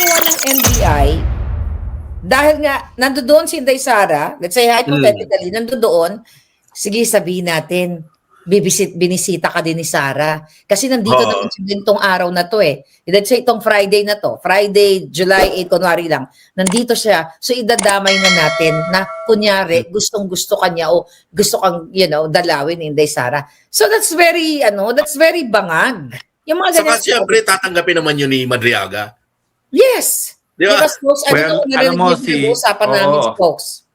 ginagawa ng NBI, dahil nga nandoon si Inday Sara, let's say hypothetically, nandoon, sige sabihin natin, binisita ka din ni Sara. Kasi nandito naman siya din tong araw na to eh. Let's say itong Friday na to, Friday, July 8, kunwari lang, nandito siya. So idadamay na natin na kunyari, gustong-gusto kanya o gusto kang, dalawin ni Inday Sara. So that's very bangag. Yung mga Saka ganyan. siyempre, tatanggapin naman yun ni Madriaga. Yes. Di ba? Because folks, Well, alam mo si usapan namin, folks.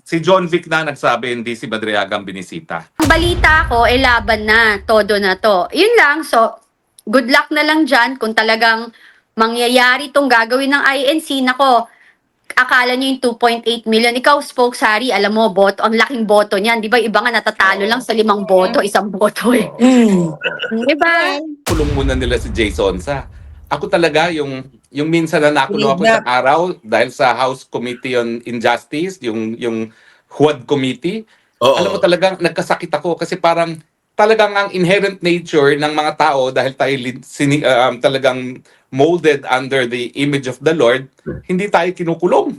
Si John Vic na nagsabi hindi si Madriaga ang binisita. Ang balita ko, laban na, todo na to. Yun lang, so good luck na lang dyan kung talagang mangyayari itong gagawin ng INC. Nako, akala nyo yung 2.8 million. Ikaw, spokesary, alam mo, boto, ang laking boto niyan. Di ba, iba nga natatalo lang sa 5 boto, 1 boto eh. Di ba? Kulong muna nila si Jason sa. Ako talaga, yung minsan na nakulong ako isang araw dahil sa House Committee on Injustice, yung HUAD Committee. Alam mo talagang nagkasakit ako kasi parang talagang ang inherent nature ng mga tao dahil tayo talagang molded under the image of the Lord, hindi tayo kinukulong.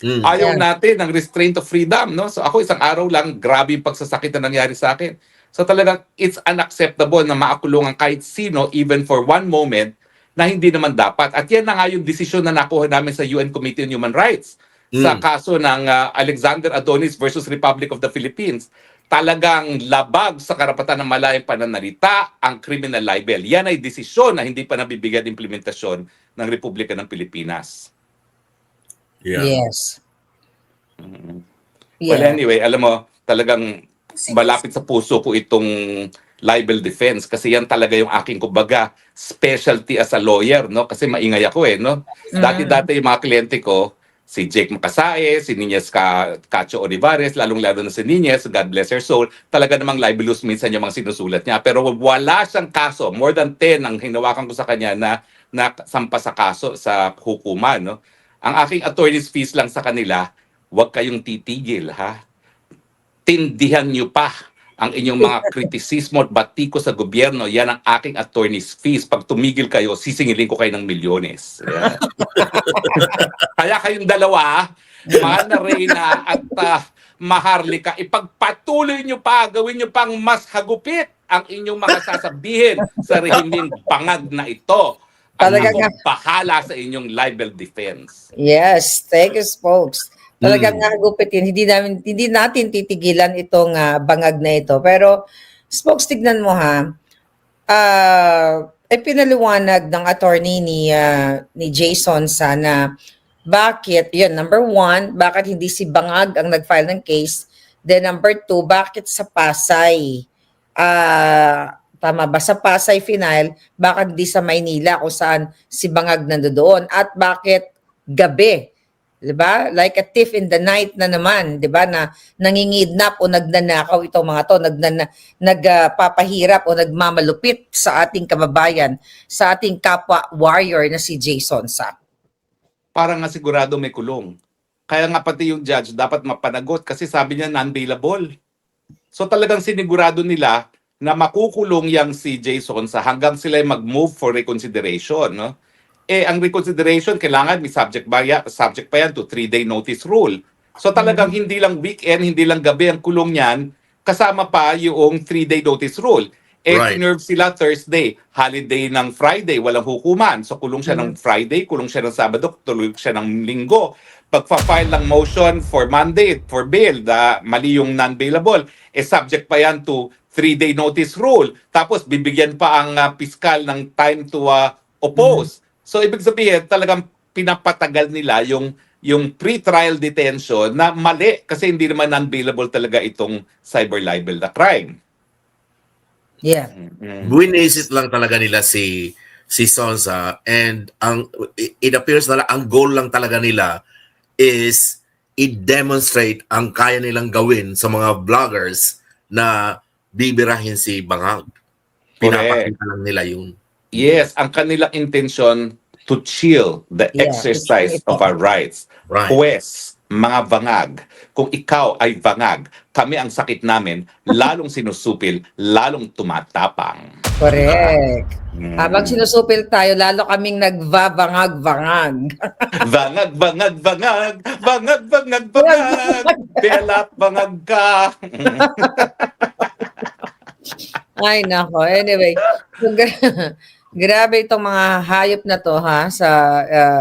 Ayaw natin ng restraint of freedom, no? So ako isang araw lang, grabe yung pagsasakit na nangyari sa akin. So talagang it's unacceptable na maakulong ang kahit sino even for one moment na hindi naman dapat. At yan na nga yung desisyon na nakuha namin sa UN Committee on Human Rights sa kaso ng Alexander Adonis versus Republic of the Philippines. Talagang labag sa karapatan ng malayang pananalita ang criminal libel. Yan ay desisyon na hindi pa nabibigyan implementasyon ng Republika ng Pilipinas. Yeah. Yes. Well, anyway, alam mo, talagang malapit sa puso ko itong libel defense kasi yan talaga yung aking kumbaga specialty as a lawyer, no? Kasi maingay ako no? Dati-dati yung mga kliyente ko, si Jake Macasae, si Nines Cacho Olivares, lalong-lalo na si Nines, God bless her soul, talaga namang libelous minsan yung mga sinusulat niya. Pero wala siyang kaso, more than 10 ang hinawakan ko sa kanya na sampa sa kaso sa hukuman, no? Ang aking attorney's fees lang sa kanila, huwag kayong titigil, ha? Tindihan niyo pa ang inyong mga kritisismo at batiko sa gobyerno. Yan ang aking attorney's fees. Pag tumigil kayo, sisingilin ko kayo ng milyones. Yeah. Kaya kayong dalawa, Mahal na Reyna at Maharlika, ipagpatuloy nyo pa, gawin nyo pang mas hagupit ang inyong mga sasabihin sa rehimeng bangag na ito. Talaga nga. Pahala sa inyong libel defense. Yes, thank you, folks. Talagang gupitin. Hindi natin titigilan itong bangag na ito. Pero, spokes, tignan mo ha. Pinaliwanag ng attorney ni Jason sana bakit, yun, number 1, bakit hindi si Bangag ang nag-file ng case? Then number 2, bakit sa Pasay? Tama ba? Sa Pasay final, bakit hindi sa Maynila kung saan si Bangag nandoon? At bakit gabi? Diba? Like a thief in the night na naman, diba? Na nangingidnap o nagnanakaw itong mga to, nagpapahirap o nagmamalupit sa ating kababayan, sa ating kapwa warrior na si Jason Sa. Parang nga sigurado may kulong. Kaya nga pati yung judge dapat mapanagot kasi sabi niya non-bailable. So talagang sinigurado nila na makukulong yang si Jason Sa hanggang sila mag-move for reconsideration, no? Ang reconsideration, kailangan may subject pa yan to 3-day notice rule. So talagang hindi lang weekend, hindi lang gabi ang kulong niyan, kasama pa yung 3-day notice rule. Tinerve sila Thursday, holiday ng Friday, walang hukuman. So kulong siya ng Friday, kulong siya ng Sabado, tuloy siya ng Linggo. Pagpa-file ng motion for Monday, for bail, mali yung non-bailable, subject pa yan to 3-day notice rule. Tapos bibigyan pa ang piskal ng time to oppose. So ibig sabihin, talagang pinapatagal nila yung pre-trial detention na mali kasi hindi naman non-bailable talaga itong cyber libel na crime. Yeah. Buwinisit lang talaga nila si Sonsa, and it appears na ang goal lang talaga nila is i-demonstrate ang kaya nilang gawin sa mga vloggers na bibirahin si Bangag. Pinapakita lang nila yun. Yes, ang kanilang intention to chill the exercise of our rights. Right. mga bangag. Kung ikaw ay bangag, kami ang sakit namin, lalong sinusupil, lalong tumatapang. Correct. Habang Mm. sinusupil tayo, lalo kaming nagvabangag-bangag. Bangag, bangag, bangag, bangag, bangag, bangag, belat bangag ka. Ay, nako. Anyway, so, grabe itong mga hayop na to ha sa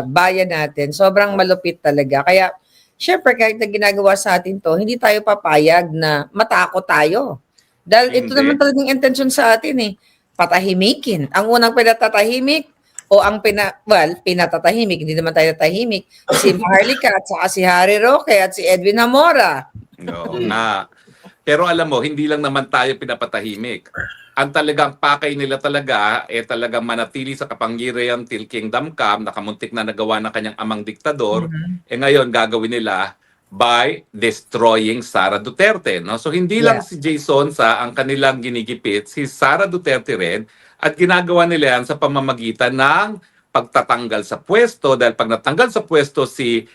bayan natin. Sobrang malupit talaga. Kaya, syempre, kahit na ginagawa sa atin to, hindi tayo papayag na matakot tayo. Dahil ito Hindi. naman talagang intention sa atin eh. Patahimikin. Ang unang pinatatahimik o ang pinatatahimik, hindi naman tayo tatahimik. Si Maharlika at saka si Harry Roque at si Edwin Zamora. Oo nga. Pero alam mo, hindi lang naman tayo pinapatahimik. Ang talagang pakay nila talaga, talagang manatili sa kapangyarihan till kingdom come, nakamuntik na nagawa ng kanyang amang diktador, ngayon gagawin nila by destroying Sara Duterte. No? So hindi lang si Jason sa ang kanilang ginigipit, si Sara Duterte rin, at ginagawa nila yan sa pamamagitan ng pagtatanggal sa pwesto, dahil pag natanggal sa pwesto si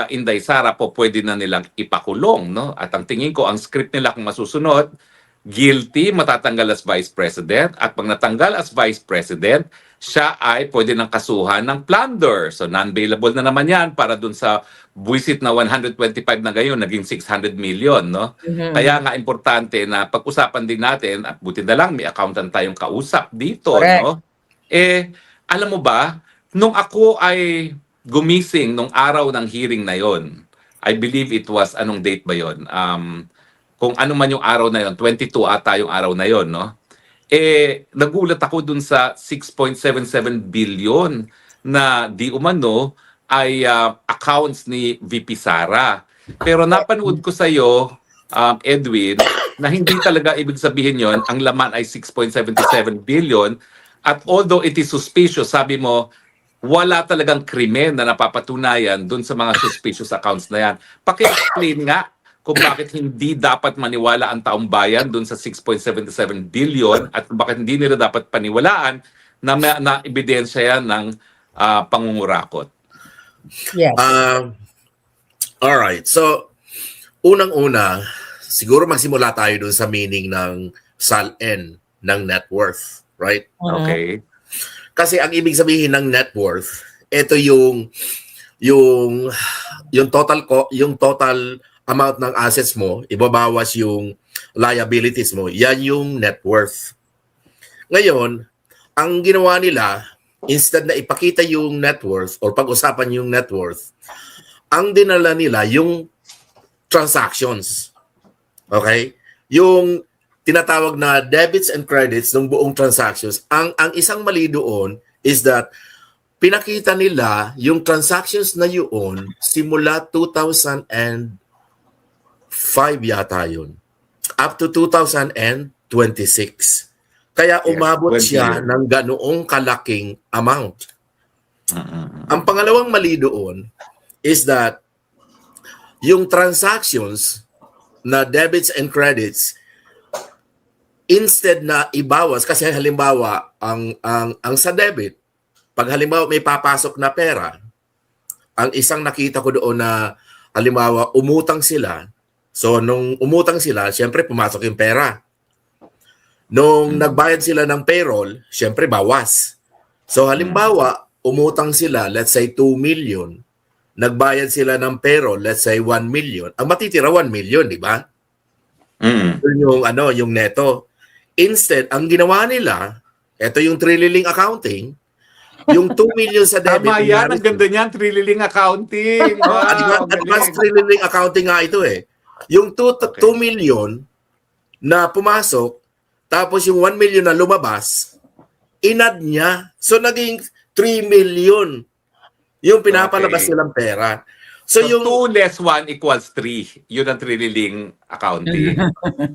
Inday Sara po, pwede na nilang ipakulong. No? At ang tingin ko, ang script nila kung masusunod, guilty, matatanggal as Vice President, at pag natanggal as Vice President, siya ay pwede ng kasuhan ng plunder. So non-bailable na naman yan para dun sa buwisit na 125 na ngayon, naging 600 million. No? Kaya nga importante na pag-usapan din natin, at buti na lang may accountant tayong kausap dito. Correct. No? Alam mo ba, nung ako ay gumising nung araw ng hearing na yon, I believe it was, anong date ba yon? Kung ano man yung araw na yon, 22 ata yung araw na yon, no? Nagulat ako dun sa 6.77 billion na di umano ay accounts ni VP Sara. Pero napanood ko sa iyo, Edwin, na hindi talaga ibig sabihin yon, ang laman ay 6.77 billion. At although it is suspicious, sabi mo, wala talagang krimen na napapatunayan dun sa mga suspicious accounts na yan. Paki-explain nga kung bakit hindi dapat maniwala ang taong bayan dun sa 6.77 billion at kung bakit hindi nila dapat paniwalaan na ebidensya yan ng pangungurakot. Yes. Alright. So, unang-una, siguro magsimula tayo dun sa meaning ng SALN, ng net worth. Right? Okay? Kasi ang ibig sabihin ng net worth, ito yung total amount ng assets mo, ibabawas yung liabilities mo, yan yung net worth. Ngayon, ang ginawa nila, instead na ipakita yung net worth or pag-usapan yung net worth, ang dinala nila yung transactions. Okay? Yung tinatawag na debits and credits ng buong transactions. Ang isang mali doon is that pinakita nila yung transactions na yun simula 2005 yata yun. Up to 2026. Kaya umabot siya ng ganoong kalaking amount. Ang pangalawang mali doon is that yung transactions na debits and credits, instead na ibawas, kasi halimbawa ang sa debit, pag halimbawa may papasok na pera, ang isang nakita ko doon na halimbawa umutang sila, so nung umutang sila, syempre pumasok yung pera. Nung nagbayad sila ng payroll, syempre bawas. So halimbawa umutang sila, let's say 2 million, nagbayad sila ng payroll, let's say 1 million, ang matitira 1 million, di ba? Yung neto. Instead, ang ginawa nila, ito yung trililing accounting, yung 2 million sa debit. Tama yan, ang ganda niyan, trililing accounting. Wow, advanced trililing accounting nga ito eh. Yung 2 million na pumasok, tapos yung 1 million na lumabas, inad niya. So naging 3 million yung pinapalabas nilang pera. So yung 2 less 1 equals 3. Yun ang trililing accounting.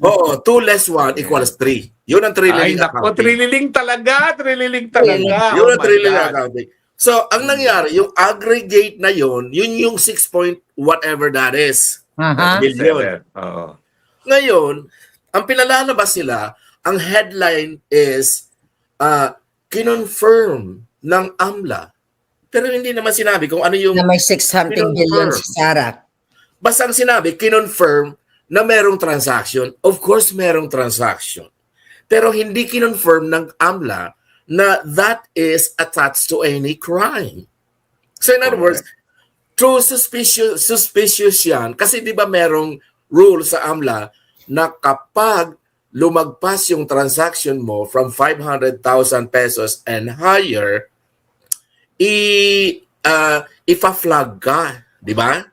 Oo, 2 less 1 equals 3. Yun ang trililing accounting. Trililing talaga, trililing talaga. Yun ang trililing accounting. So, ang nangyari, yung aggregate na yun yung 6 point whatever that is. Billion. Ngayon, ang pinalalabas sila, ang headline is kinonfirm ng AMLA. Pero hindi naman sinabi kung ano yung na may 600 billion si Sara. Basta ang sinabi, kinonfirm na merong transaction. Of course, merong transaction. Pero hindi kinonfirm ng AMLA na that is attached to any crime. So in other words, true suspicious yan. Kasi di ba merong rule sa AMLA na kapag lumagpas yung transaction mo from 500,000 pesos and higher, ipa-flag ka. Di ba?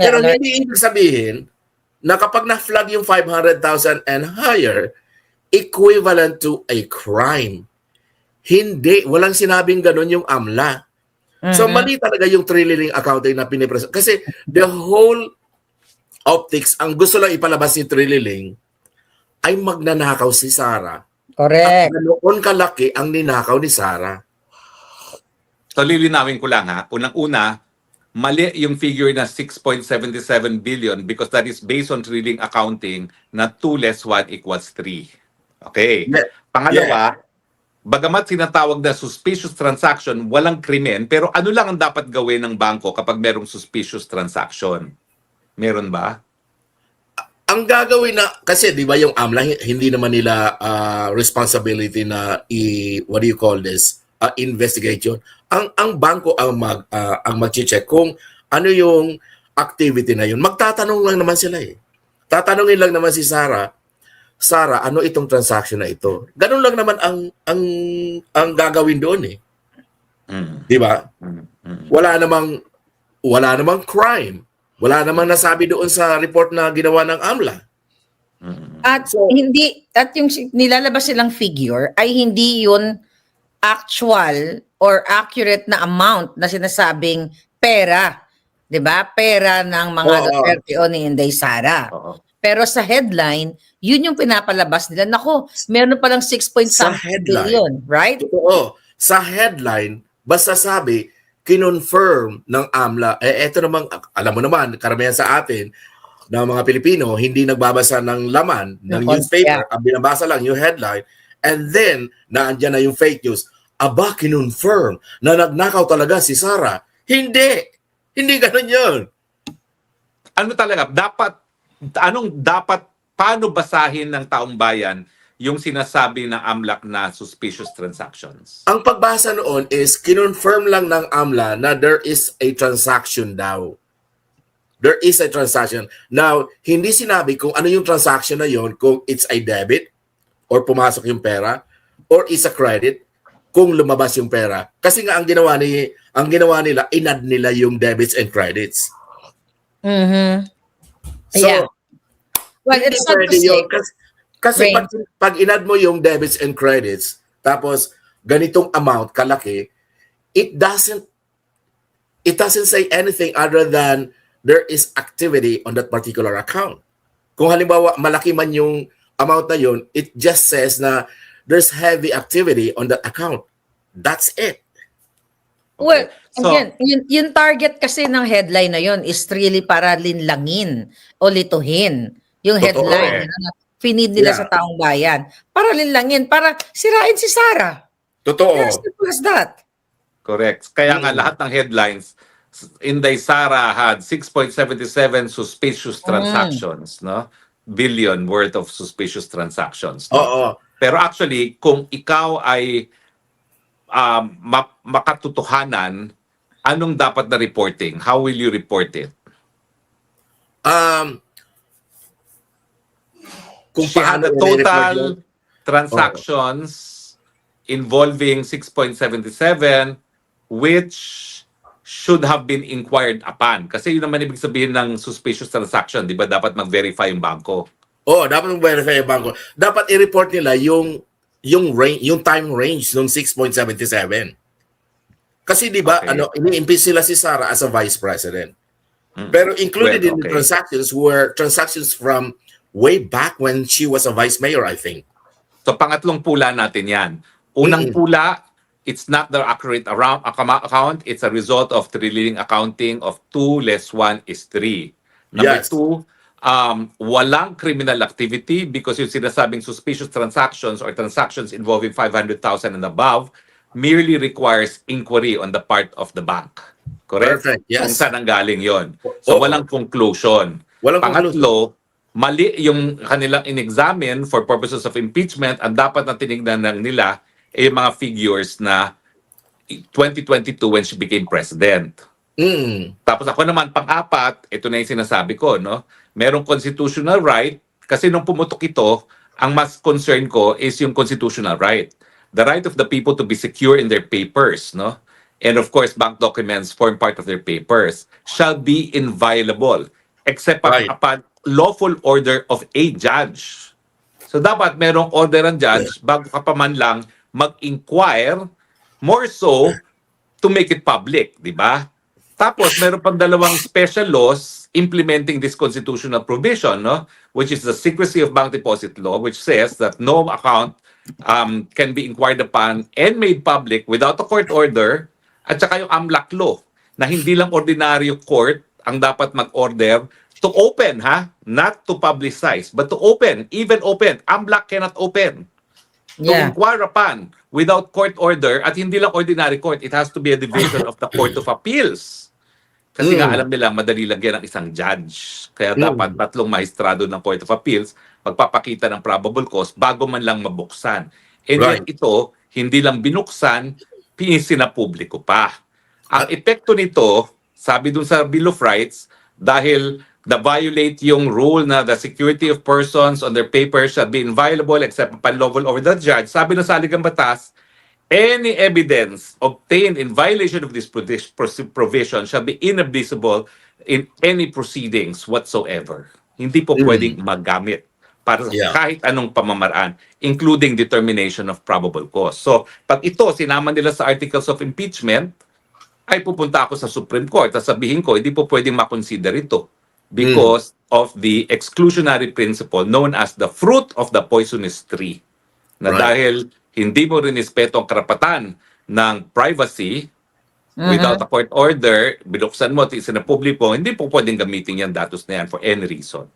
Pero hindi ibig sabihin na kapag na-flag yung 500,000 and higher, equivalent to a crime. Hindi. Walang sinabing ganun yung AMLA. So mali talaga yung trailing accounting na pinipresent. Kasi the whole optics, ang gusto lang ipalabas ni Trililing ay magnanakaw si Sara. Correct. At ganoon kalaki ang ninakaw ni Sara. So lilinawin ko lang ha. Unang-una, mali yung figure na 6.77 billion because that is based on trailing accounting na 2 less 1 equals 3. Okay. Yeah. Pangalawa, bagamat sinatawag na suspicious transaction, walang krimen, pero ano lang ang dapat gawin ng bangko kapag merong suspicious transaction? Meron ba? Ang gagawin na, kasi di ba yung AMLA, hindi naman nila responsibility na what do you call this? Investigation. Ang bangko ang mag-check kung ano yung activity na yun. Magtatanong lang naman sila eh. Tatanungin lang naman si Sara, ano itong transaction na ito? Ganun lang naman ang gagawin doon eh. Di ba? Wala namang crime. Wala namang nasabi doon sa report na ginawa ng AMLA. At yung nilalabas silang figure ay hindi yun actual or accurate na amount na sinasabing pera. 'Di ba? Pera ng mga Duterte o ni Inday Sara. Pero sa headline, yun yung pinapalabas nila. Nako, meron palang 6.7 billion, right? Oo. Sa headline, basta sabi, kinonfirm ng AMLA, eto namang, alam mo naman, karamihan sa atin, ng mga Pilipino, hindi nagbabasa ng laman ng newspaper. Ang binabasa lang yung headline. And then, naandyan na yung fake news. Aba, kinonfirm na nagnakaw talaga si Sara. Hindi. Hindi ganun yun. Ano talaga? Paano basahin ng taong bayan yung sinasabi ng AMLAC na suspicious transactions? Ang pagbasa noon is kinonfirm lang ng AMLA na there is a transaction daw. There is a transaction. Now, hindi sinabi kung ano yung transaction na yon, kung it's a debit or pumasok yung pera or is a credit kung lumabas yung pera. Kasi nga ang ginawa nila, inad nila yung debits and credits. So, Yeah. Well, it's not to say, yun. Kasi pag inad mo yung debits and credits, tapos ganitong amount kalaki, it doesn't say anything other than there is activity on that particular account. Kung halimbawa malaki man yung amount na yun, it just says na there's heavy activity on that account. That's it. well, So, again, yung target kasi ng headline na yun is really para linlangin o lituhin yung Totoo, headline. Finid nila sa taong bayan. Para linlangin, para sirain si Sara. Totoo. As simple as that. correct. Kaya nga lahat ng headlines, Inday Sara had 6.77 suspicious transactions, no? Billion worth of suspicious transactions. No? Oo. Pero actually, kung ikaw ay makatotohanan, anong dapat na reporting? How will you report it? Kung She had paano a i-report total yun. transactions involving 6.77 which should have been inquired upon. Kasi yun naman ibig sabihin ng suspicious transaction, di ba? Dapat mag-verify yung bangko. Oo, dapat mag-verify yung bangko. Dapat i-report nila yung time range ng 6.77. Kasi di ba, Okay. ini-impeach sila si Sara as a vice president. Pero included in the transactions were transactions from way back when she was a vice mayor, I think. So pangatlong pula natin yan. Unang pula, it's not the accurate account. It's a result of trailing accounting of 2 less 1 is 3. Number Yes. 2, walang criminal activity because yung sinasabing suspicious transactions or transactions involving 500,000 and above merely requires inquiry on the part of the bank. Correct? Perfect, yes. Kung saan ang galing yon. So Oo. walang conclusion. Walang Pangatlo, mali yung kanilang in-examine for purposes of impeachment. Ang dapat na tinignan lang nila ay yung mga figures na 2022 when she became president. Tapos ako naman, pang-apat, ito na yung sinasabi ko, no? Merong constitutional right, kasi nung pumutok ito, ang mas concern ko is yung constitutional right. The right of the people to be secure in their papers, no? And of course, bank documents form part of their papers, shall be inviolable, except Right. upon lawful order of a judge. So dapat merong order ng judge bago ka pa man lang mag-inquire, more so to make it public, di ba? Tapos meron pang dalawang special laws implementing this constitutional provision, no? Which is the Secrecy of Bank Deposit Law, which says that no account can be inquired upon and made public without a court order, at saka yung AMLAC law na hindi lang ordinaryo court ang dapat mag-order to open, not to publicize, but to open, even open. AMLAC cannot open. To Yeah. inquire upon without court order, at hindi lang ordinary court, it has to be a division of the Court of Appeals. Kasi nga alam nila, madali lagyan ng isang judge. Kaya dapat tatlong maestrado ng Court of Appeals magpapakita ng probable cause bago man lang mabuksan. And Right. yet ito, hindi lang binuksan, publiko pa. Ang epekto nito, sabi dun sa Bill of Rights, dahil na-violate yung rule na the security of persons on their papers shall be inviolable except upon lawful order of the judge. Sabi ng saligang batas, any evidence obtained in violation of this provision shall be inadmissible in any proceedings whatsoever. Hindi po pwedeng magamit para sa kahit anong pamamaraan, including determination of probable cause. So, pag ito sinama nila sa articles of impeachment, ay pupunta ako sa Supreme Court at sabihin ko, hindi po pwedeng makonsider ito because of the exclusionary principle known as the fruit of the poisonous tree. Na dahil hindi mo rin respeto ang karapatan ng privacy without a court order, binuksan mo at isinapubliko, hindi po pwedeng gamitin yan datos na yan for any reason.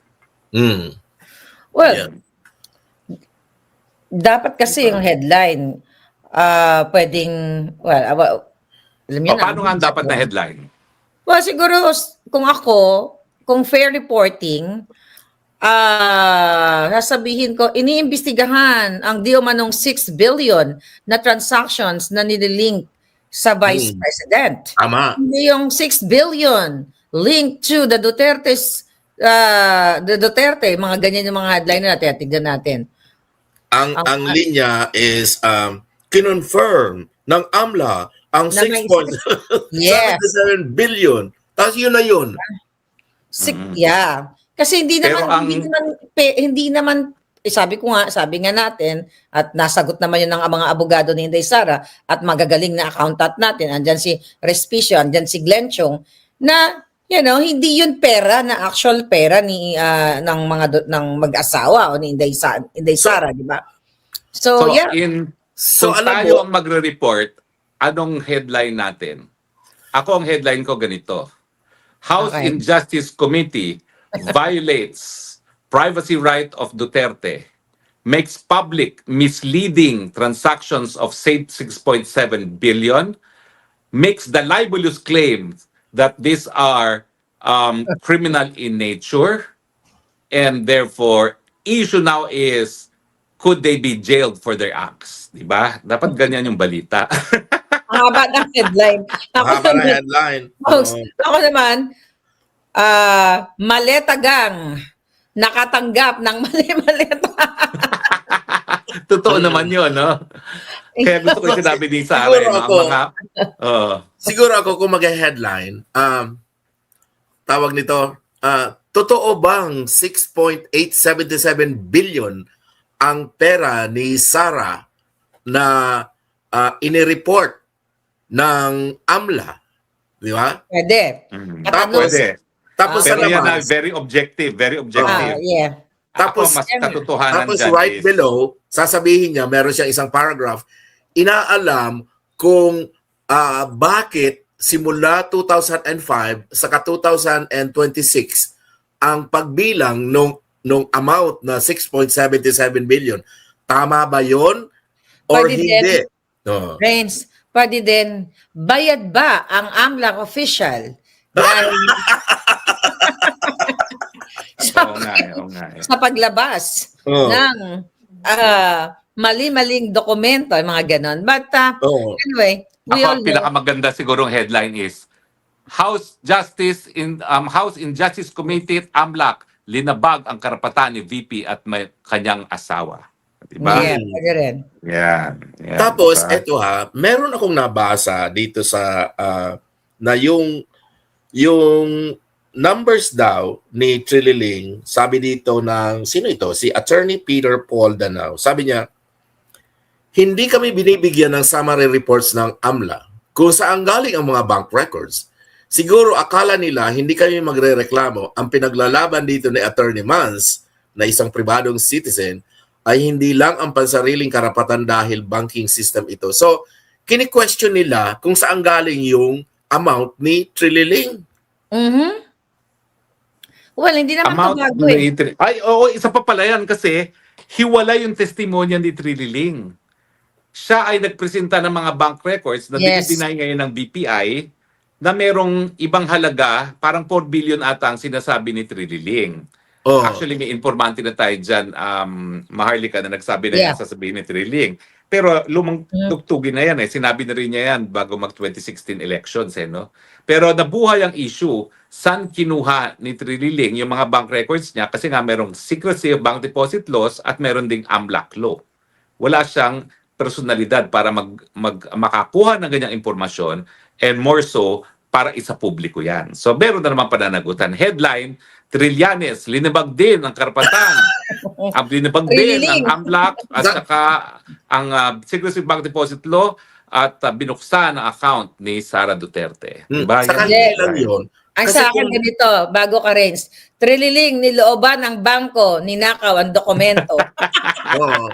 Well, Yeah. dapat kasi yung headline, pwedeng, alam niyo na. Paano nga ang dapat na headline? Well, siguro, kung fair reporting, sasabihin ko, iniimbestigahan ang di umanong 6 billion na transactions na nililink sa Vice President. Tama. Hindi yung 6 billion linked to the Duterte, mga ganyan yung mga headline na natin, tignan natin. Ang linya is kinonfirm ng AMLA ang Na may 6.77 billion. Tapos yun na yun. Yeah. Kasi hindi Pero naman sabi nga natin at nasagot naman yun ng mga abogado ni Inday Sara at magagaling na accountant natin. Andyan si Respicio, andyan si Glenn Chong na hindi yun pera na actual pera ni ng mag-asawa o ni Inday Sara, di ba? So yeah. So Kung alam tayo mo, ang magre-report, anong headline natin? Ako ang headline ko ganito. House Okay. Injustice Committee violates privacy right of Duterte, makes public misleading transactions of 6.7 billion, makes the libelous claims that these are criminal in nature, and therefore, issue now is, could they be jailed for their acts? Diba? Dapat ganyan yung balita. Haba ng headline. mahaba na headline. Folks, ako naman, maletagang nakatanggap ng mali-maleta. Totoo naman yun, no? Kaya gusto ko yung sinabi din sa Siguro akin, ako. Siguro ako kung mag-headline, tawag nito, totoo bang 6.877 billion ang pera ni Sara na inireport ng AMLA? Di ba? Pwede. Pwede. Tapos sa Pero yan na labas, very objective, very objective. Yeah. Tapos- Ako, mas katotohanan tapos dyan right is, below, sasabihin niya, meron siyang isang paragraph, inaalam kung bakit simula 2005 saka 2026 ang pagbilang nung amount na 6.77 billion. Tama ba yon or Pwede hindi? Renz, pwede din, bayad ba ang AMLAC official dahil Oo nga eh, oo nga eh. sa paglabas Oo. ng mali-maling dokumento, mga ganon. But Oo. anyway, we all Ako, know. pinakamaganda sigurong headline is House Injustice Committee at AMLAC linabag ang karapatan ni VP at may kanyang asawa. Diba? Yeah, pwede rin. Yan. Yan, Tapos, diba? eto meron akong nabasa dito sa na yung numbers daw ni Trililing, sabi dito ng, sino ito? Si Attorney Peter Paul Danao. Sabi niya, hindi kami binibigyan ng summary reports ng AMLA kung saan galing ang mga bank records. Siguro akala nila hindi kami magrereklamo. Ang pinaglalaban dito ni Attorney Mans na isang pribadong citizen ay hindi lang ang pansariling karapatan dahil banking system ito. So, kini-question nila kung saan galing yung amount ni Trililing. Mhm. Well, hindi naman Amount ito bago eh. Ay, oo, isa pa pala yan kasi hiwalay yung testimonya ni Trililing. Siya ay nagpresenta ng mga bank records na Yes. dinay ngayon ng BPI na merong ibang halaga, parang 4 billion ata ang sinasabi ni Trililing. Oh. Actually, may informante na tayo dyan, Maharlika, na nagsabi na yan, sasabihin ni Trililing. Pero lumang tugtugin na yan eh. Sinabi na rin niya yan bago mag-2016 elections eh, no? Pero nabuhay ang issue, saan kinuha ni Trililing yung mga bank records niya kasi nga merong secrecy of bank deposit laws at meron ding AMLAC law. Wala siyang personalidad para makakuha ng ganyang impormasyon and more so para isa publiko yan. So meron na naman pananagutan. Headline, Trillanes, linabag din ang karapatan. Ang linabag din ang AMLAC at saka ang Secrecy Bank Deposit Law at binuksan ang account ni Sara Duterte. Diba? Sa Yan. kanila lang yun. Ang Kasi sa akin ganito, bago ka Renz, Trililing, nilooban ng bangko, ninakaw ang dokumento. Oo.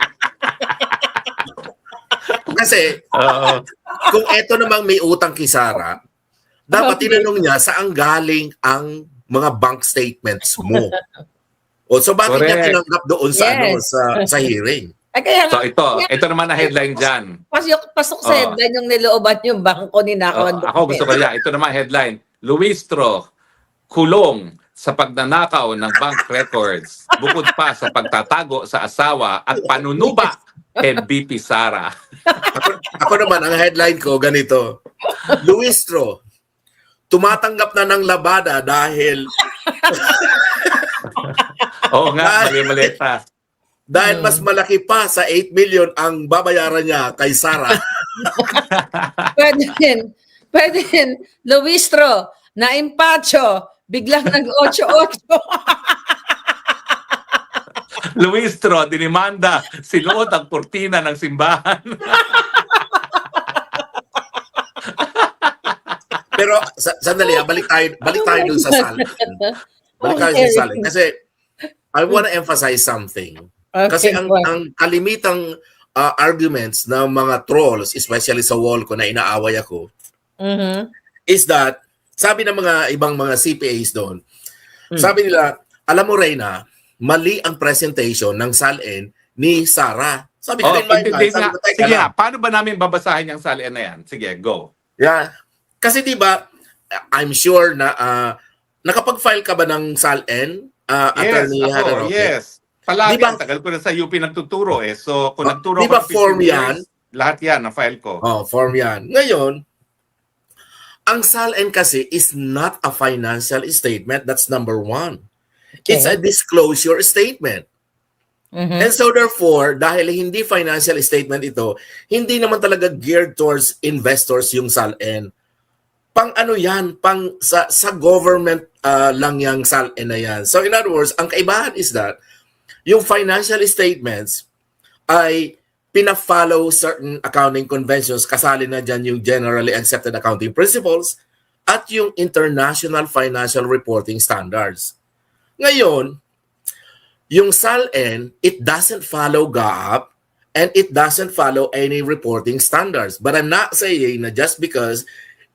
Kasi, Oo. kung eto namang may utang kay Sara, dapat tinanong niya saan galing ang mga bank statements mo. O so bakit niya Correct. tinanggap doon sa Yes. sa hearing? Ay, kaya So nga, ito naman na headline dyan. pasok sa Oh. headline yung nilooban yung bangko, ninakaw ang Ako gusto ko yan. Ito naman headline. Luistro, kulong sa pagnanakaw ng bank records. Bukod pa sa pagtatago sa asawa at panunuba kay BP Sara. Ako naman, ang headline ko ganito. Luistro, tumatanggap na ng labada dahil Oo nga, mali-mali pa. mas malaki pa sa 8 million ang babayaran niya kay Sara. Pwede din, Luistro, na impacho, biglang nag-8-8. Luistro, dinimanda, sinuot ang kurtina ng simbahan. Pero sandali, balik tayo dun sa Sal. Balik tayo sa Sal. Kasi I want to emphasize something. Kasi ang kalimitang arguments ng mga trolls, especially sa wall ko na inaaway ako, is that, sabi ng mga ibang mga CPAs doon, sabi nila, alam mo Reyna, mali ang presentation ng SALN ni Sara. Sabi ko din, Sige nga, paano ba namin babasahin yung salian na yan? Sige, go. Yeah. Kasi di ba, I'm sure na nakapag-file ka ba ng SALN? Attorney Yes, Hanan Roque? yes. Palagi, Di ba- tagal ko na sa UP nagtuturo eh. So, kung nagturo di ba ko ng 15 form years, yan? lahat yan, na-file ko. Oh, form yan. Ngayon, ang SALN kasi is not a financial statement. That's number one. Okay. It's a disclosure statement. And so therefore, dahil hindi financial statement ito, hindi naman talaga geared towards investors yung SALN. Pang ano yan, pang sa government lang yung SALN na yan. So in other words, ang kaibahan is that yung financial statements ay pina-follow certain accounting conventions, kasali na dyan yung generally accepted accounting principles at yung international financial reporting standards. Ngayon, yung SALN, it doesn't follow GAAP and it doesn't follow any reporting standards. But I'm not saying na just because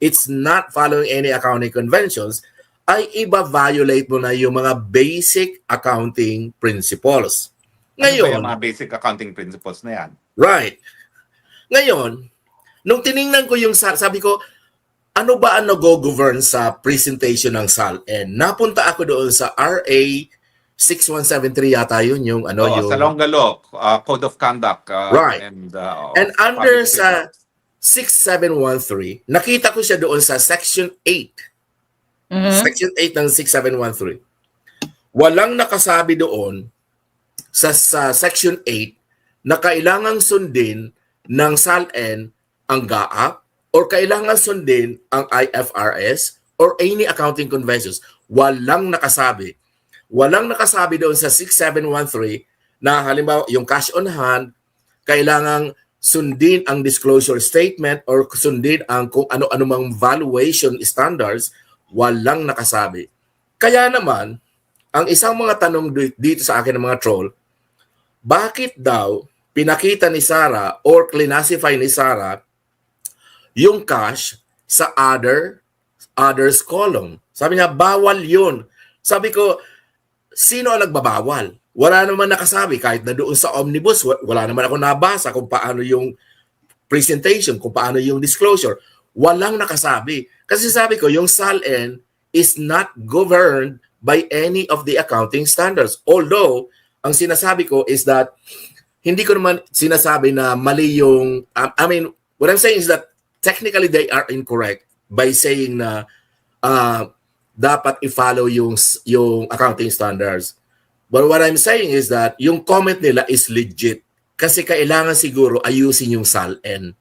it's not following any accounting conventions, ay iba-violate mo na yung mga basic accounting principles. Ano ba Ngayon, yung mga basic accounting principles na yan? right. Ngayon, nung tiningnan ko yung SAL, sabi ko, ano ba ang nag-govern sa presentation ng SALN? Napunta ako doon sa RA 6173 yata yun, yung ano, yung... Sa Longalok, Code of Conduct. Right. And under public sa officials. 6713, nakita ko siya doon sa Section 8. Mhm. Section 8 ng 6713. Walang nakasabi doon sa Section 8 na kailangang sundin ng SALN ang GAAP or kailangan sundin ang IFRS or any accounting conventions. Walang nakasabi. Walang nakasabi doon sa 6713 na halimbawa yung cash on hand, kailangang sundin ang disclosure statement or sundin ang kung ano-ano mang valuation standards. Walang nakasabi. Kaya naman, ang isang mga tanong dito sa akin ng mga troll, bakit daw pinakita ni Sara or classify ni Sara yung cash sa others column? Sabi niya, bawal yun. Sabi ko, sino ang nagbabawal? Wala naman nakasabi. Kahit na doon sa omnibus, wala naman ako nabasa kung paano yung presentation, kung paano yung disclosure. Walang nakasabi. Kasi sabi ko, yung SALN is not governed by any of the accounting standards. Although, ang sinasabi ko is that hindi ko naman sinasabi na mali yung, what I'm saying is that technically they are incorrect by saying na dapat i-follow yung accounting standards. But what I'm saying is that yung comment nila is legit kasi kailangan siguro ayusin yung SALN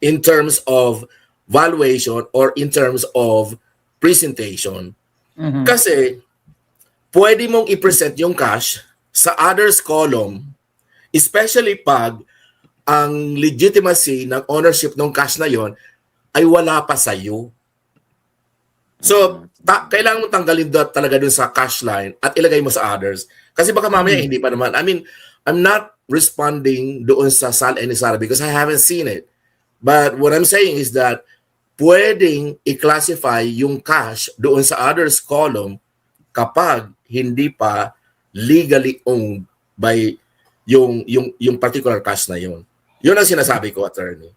in terms of valuation or in terms of presentation. Mhm. Kasi pwede mong i-present yung cash sa others column, especially pag ang legitimacy ng ownership ng cash na yon ay wala pa sa iyo. So, kailangan mo tanggalin talaga dun sa cash line at ilagay mo sa others. Kasi baka mamaya hindi pa naman. I'm not responding doon sa SALN ni Sara because I haven't seen it. But what I'm saying is that pwedeng i-classify yung cash doon sa others column kapag hindi pa legally owned by yung particular cash na yun. Yun ang sinasabi ko, attorney.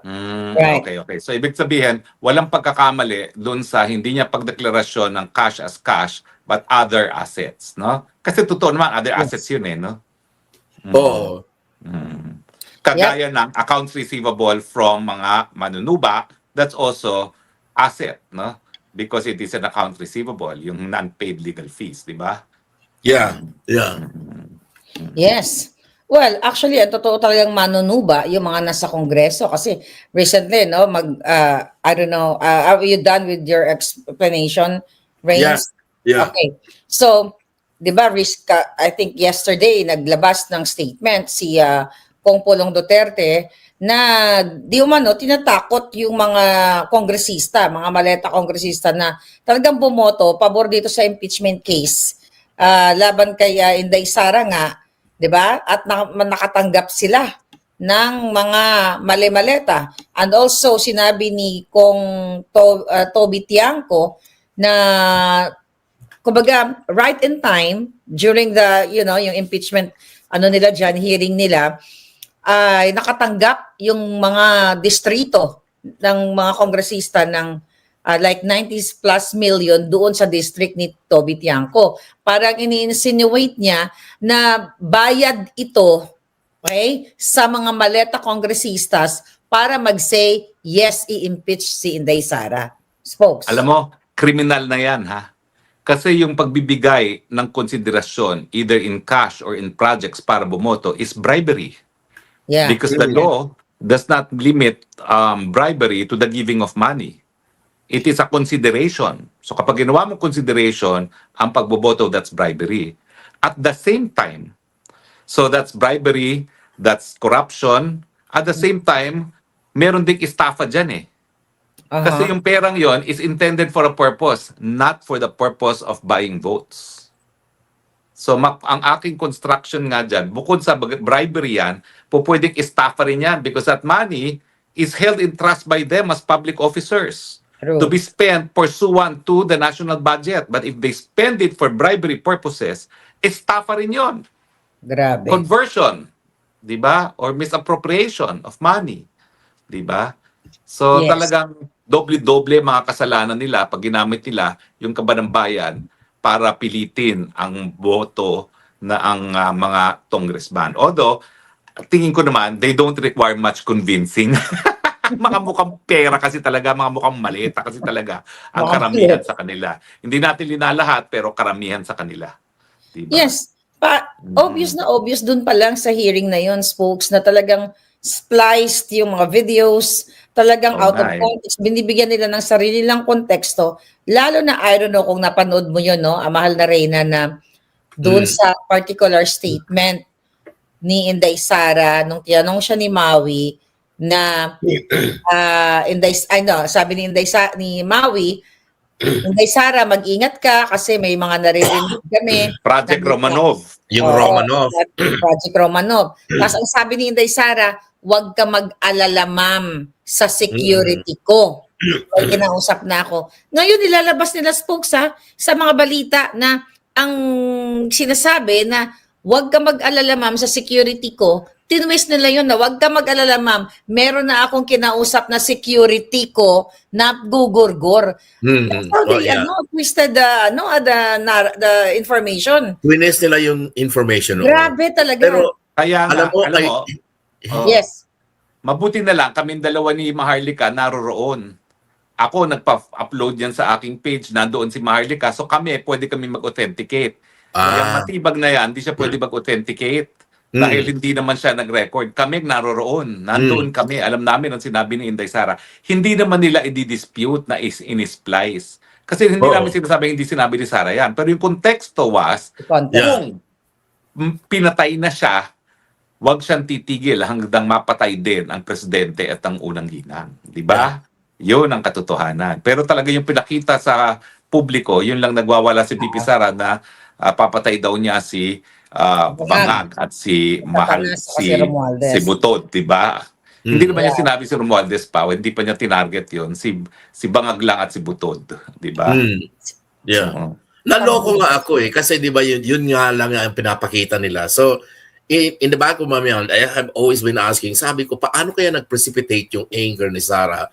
Right. Okay. So, ibig sabihin, walang pagkakamali doon sa hindi niya pagdeklarasyon ng cash as cash but other assets, no? Kasi totoo naman, other assets yun no? Oo. Kagaya ng accounts receivable from mga manunuba, that's also asset, no? Because it is an account receivable, yung non-paid legal fees, di ba? Yeah. Yes. Well, actually, ang totoo talagang manunuba yung mga nasa Kongreso kasi recently, no, I don't know, are you done with your explanation, Reigns? Yeah. Okay. So, 'di ba, I think yesterday naglabas ng statement si Pongpulong Duterte na di umano tinatakot yung mga kongresista, mga maleta kongresista na talagang bumoto pabor dito sa impeachment case laban kay Inday Sara nga, 'di ba? At nakatanggap sila ng mga mali-maleta. And also sinabi ni Toby Tiangco na kumbaga right in time during the yung impeachment nila diyan, hearing nila, ay nakatanggap yung mga distrito ng mga kongresista ng like 90 plus million doon sa district ni Toby Tiangco. Parang ini-insinuate niya na bayad ito, okay, sa mga maleta kongresistas para mag-say yes, i-impeach si Inday Sara. Spokes. Alam mo, kriminal na yan, ha? Kasi yung pagbibigay ng konsiderasyon either in cash or in projects para bumoto is bribery. Yeah. Because the law does not limit bribery to the giving of money. It is a consideration. So kapag ginawa mo consideration, ang pagboboto, that's bribery. At the same time, so that's bribery, that's corruption. At the same time, meron ding estafa dyan Kasi yung perang yon is intended for a purpose, not for the purpose of buying votes. So ang aking construction nga dyan, bukod sa bribery yan, pwedeng estafa rin yan because that money is held in trust by them as public officers. True. To be spent pursuant to the national budget. But if they spend it for bribery purposes, estafa rin yon. Grabe. Conversion, di ba? Or misappropriation of money. 'di ba? So Yes. talagang doble-doble mga kasalanan nila pag ginamit nila yung kaban ng bayan para pilitin ang boto na ang mga congressman. Although, tingin ko naman, they don't require much convincing. Mga mukhang pera kasi talaga, mga mukhang maleta kasi talaga ang Mga karamihan cute. sa kanila. Hindi natin linalahat, pero karamihan sa kanila. Diba? Yes. Obvious na obvious dun pa lang sa hearing na yon, spokes, na talagang spliced yung mga videos, talagang Oo out of nga eh. context, binibigyan nila ng sarili lang konteksto, lalo na, I don't know kung napanood mo yun, no, mahal na Reyna, na dun sa particular statement ni Inday Sara, nung tinanong siya ni Maui, na sabi ni ni Maui, Inday Sara, mag-ingat ka kasi may mga naririnig kami. Project Romanov. Yung Oo, Romanov. Project Romanov. Tapos ang sabi ni Inday Sara, huwag ka mag-alala, ma'am, sa security ko. Ay, kinausap na ako. Ngayon, nilalabas nila, spokes, sa mga balita na ang sinasabi na huwag ka mag-alala, ma'am, sa security ko. Tinwist nila yun na huwag ka mag-alala, ma'am. Meron na akong kinausap na security ko na gugurgur. That's how they twisted the information. Twinest nila yung information. Grabe talaga. Pero, Kaya nga, alam mo, Yes. mabuti na lang, kaming dalawa ni Maharlika naroroon. Ako, nagpa-upload yan sa aking page, nandoon si Maharlika, so pwede kami mag-authenticate. Yung matibag na yan, hindi siya pwede mag-authenticate. Dahil hindi naman siya nag-record. Kami naroroon. Nandoon kami. Alam namin ang sinabi ni Inday Sara. Hindi naman nila i-dispute na in-splice. Kasi hindi namin sinasabi hindi sinabi ni Sara yan. Pero yung konteksto was, kung pinatay na siya, wag siyang titigil hanggang mapatay din ang presidente at ang unang ginang. Di ba? Yun ang katotohanan. Pero talaga yung pinakita sa publiko, yun lang nagwawala si Pipi Sara na papatay daw niya si Bangag at si si Butod, di ba? Hindi naman niya sinabi si Romualdez pa, hindi pa niya tinarget yun. Si Bangag lang at si Butod, di ba? Yeah. Naloko nga ako kasi di ba yun nga lang ang pinapakita nila. So, in the back of my mind, I have always been asking, sabi ko, paano kaya nag-precipitate yung anger ni Sara?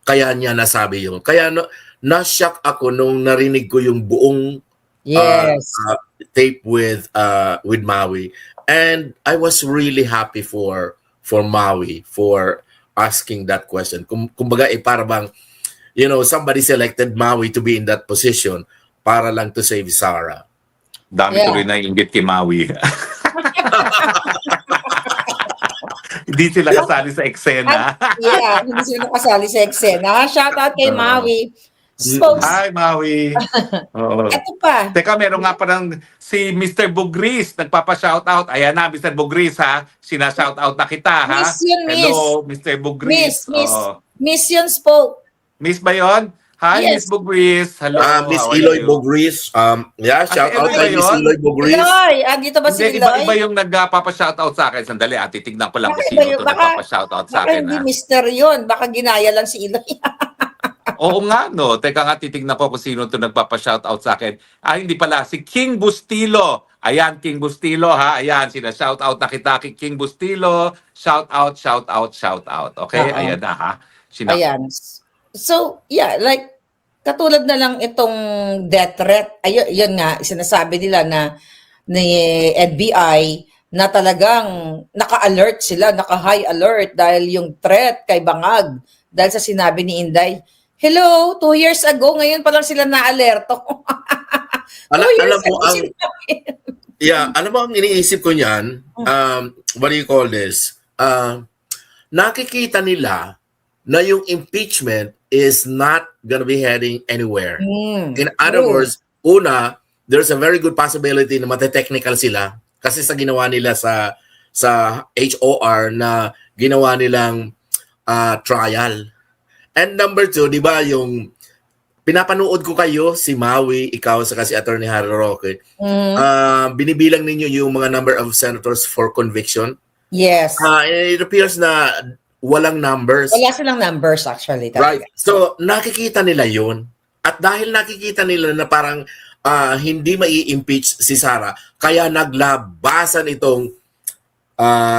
Kaya niya nasabi yun. Kaya na-shock ako nung narinig ko yung buong tape with Maui, and I was really happy for Maui for asking that question. Kumbaga para bang somebody selected Maui to be in that position para lang to save Sara. Dami tuloy na inggit kay Maui. Hindi sila kasali sa eksena. Hindi sila kasali sa eksena. Shout out kay Maui. Spokes. Hi, Maui. Ito pa. Teka, meron nga parang si Mr. Bugris, nagpapa-shoutout. Ayan na, Mr. Bugris, ha? Sina-shoutout na kita, ha? Miss yun, Miss. Hello, Mr. Bugris. Miss yun, Spoke. Miss ba yun? Hi, Yes. Miss Bugris. Hello, Miss how are Eloy you? Bugris. Shout out kay Miss yun? Eloy Bugris. Eloy, andito ba si Hindi, Eloy? iba yung nagpapa-shoutout sa akin. Sandali, titignan ko lang kung Baka sino iba yun, ito nagpapa-shoutout sa Baka akin. hindi Mr. yun. Baka ginaya lang si Eloy. Oo nga, no. Teka nga, titignan ko kung sino ito nagpapa-shoutout sa akin. Hindi pala. Si King Bustilo. Ayan, King Bustilo, ha? Ayan, sina-shoutout na kita kay King Bustilo. Shoutout, shoutout, shoutout. Okay? Ayan na, ha? Ayan. So, like, katulad na lang itong death threat. Ayun, yun nga, sinasabi nila na ni NBI na talagang naka-alert sila, naka-high alert dahil yung threat kay Bangag. Dahil sa sinabi ni Inday, hello, 2 years ago, ngayon pa lang sila na-alerto. Alam mo ang iniisip ko niyan, what do you call this? Nakikita nila na yung impeachment is not gonna be heading anywhere. In other words, una, there's a very good possibility na mate-technical sila kasi sa ginawa nila sa HOR na ginawa nilang trial. And number 2, di ba yung pinapanood ko kayo, si Maui, ikaw, saka si Attorney Harry Roque, binibilang ninyo yung mga number of senators for conviction. Yes. It appears na walang numbers. Wala silang numbers actually. Right. So, nakikita nila yun. At dahil nakikita nila na parang hindi mai-impeach si Sara, kaya naglabasan itong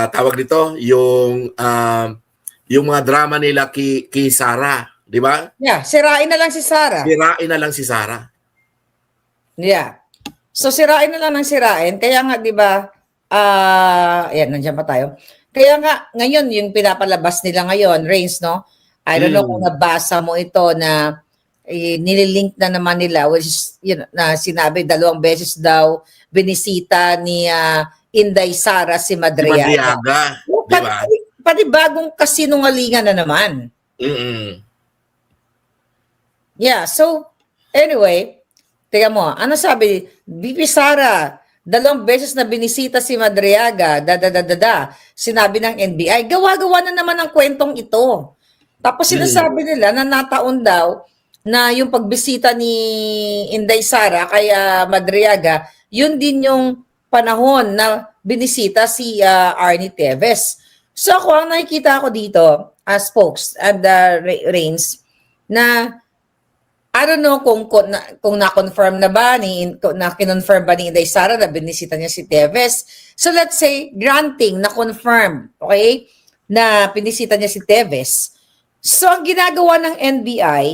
tawag dito, yung mga drama nila kay Sara, di ba? Yeah, sirain na lang si Sara. Sirain na lang si Sara. Yeah. So sirain na lang ng sirain. Kaya nga 'di ba? Ayan, nandiyan pa tayo. Kaya nga ngayon yung pinapalabas nila ngayon, Reigns, no? I don't know kung nabasa mo ito na nililink na naman nila, which is, na sinabi 2 beses daw binisita ni Inday Sara si Si Madriaga. Madriaga, di ba? Panibagong kasinungalingan na naman. Mm-mm. Yeah, so anyway, tingnan mo, ano sabi, BP Sara, 2 beses na binisita si Madriaga, sinabi ng NBI, gawa-gawa na naman ang kwentong ito. Tapos sinasabi nila na nataon daw na yung pagbisita ni Inday Sara kaya Madriaga, yun din yung panahon na binisita si Arnie Teves. So ako, ang nakikita ko dito as spokes and Reigns, na I don't know kung na-confirm na ba na kinonfirm ba ni Inday Sara na binisita niya si Teves. So let's say granting na confirm, okay? Na binisita niya si Teves. So ang ginagawa ng NBI,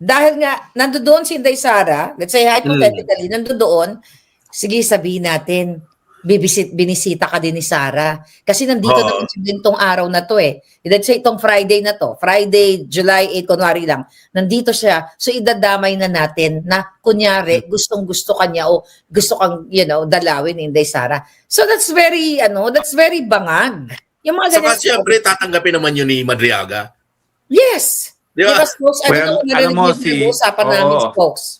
dahil nga nandoon si Inday Sara, let's say hypothetically nandoon, sige sabihin natin, binisita ka din ni Sara. Kasi nandito naman siya din tong araw na to eh. Let's say itong Friday na to. Friday, July 8, kunwari lang. Nandito siya. So idadamay na natin na kunyari gustong-gusto kanya o gusto kang, dalawin ni Inday Sara. So that's very bangag. Yung mga Saka ganyan. siyempre tatanggapin naman yun ni Madriaga. Yes. Di ba? Because folks, Well, alam mo, usapan namin folks.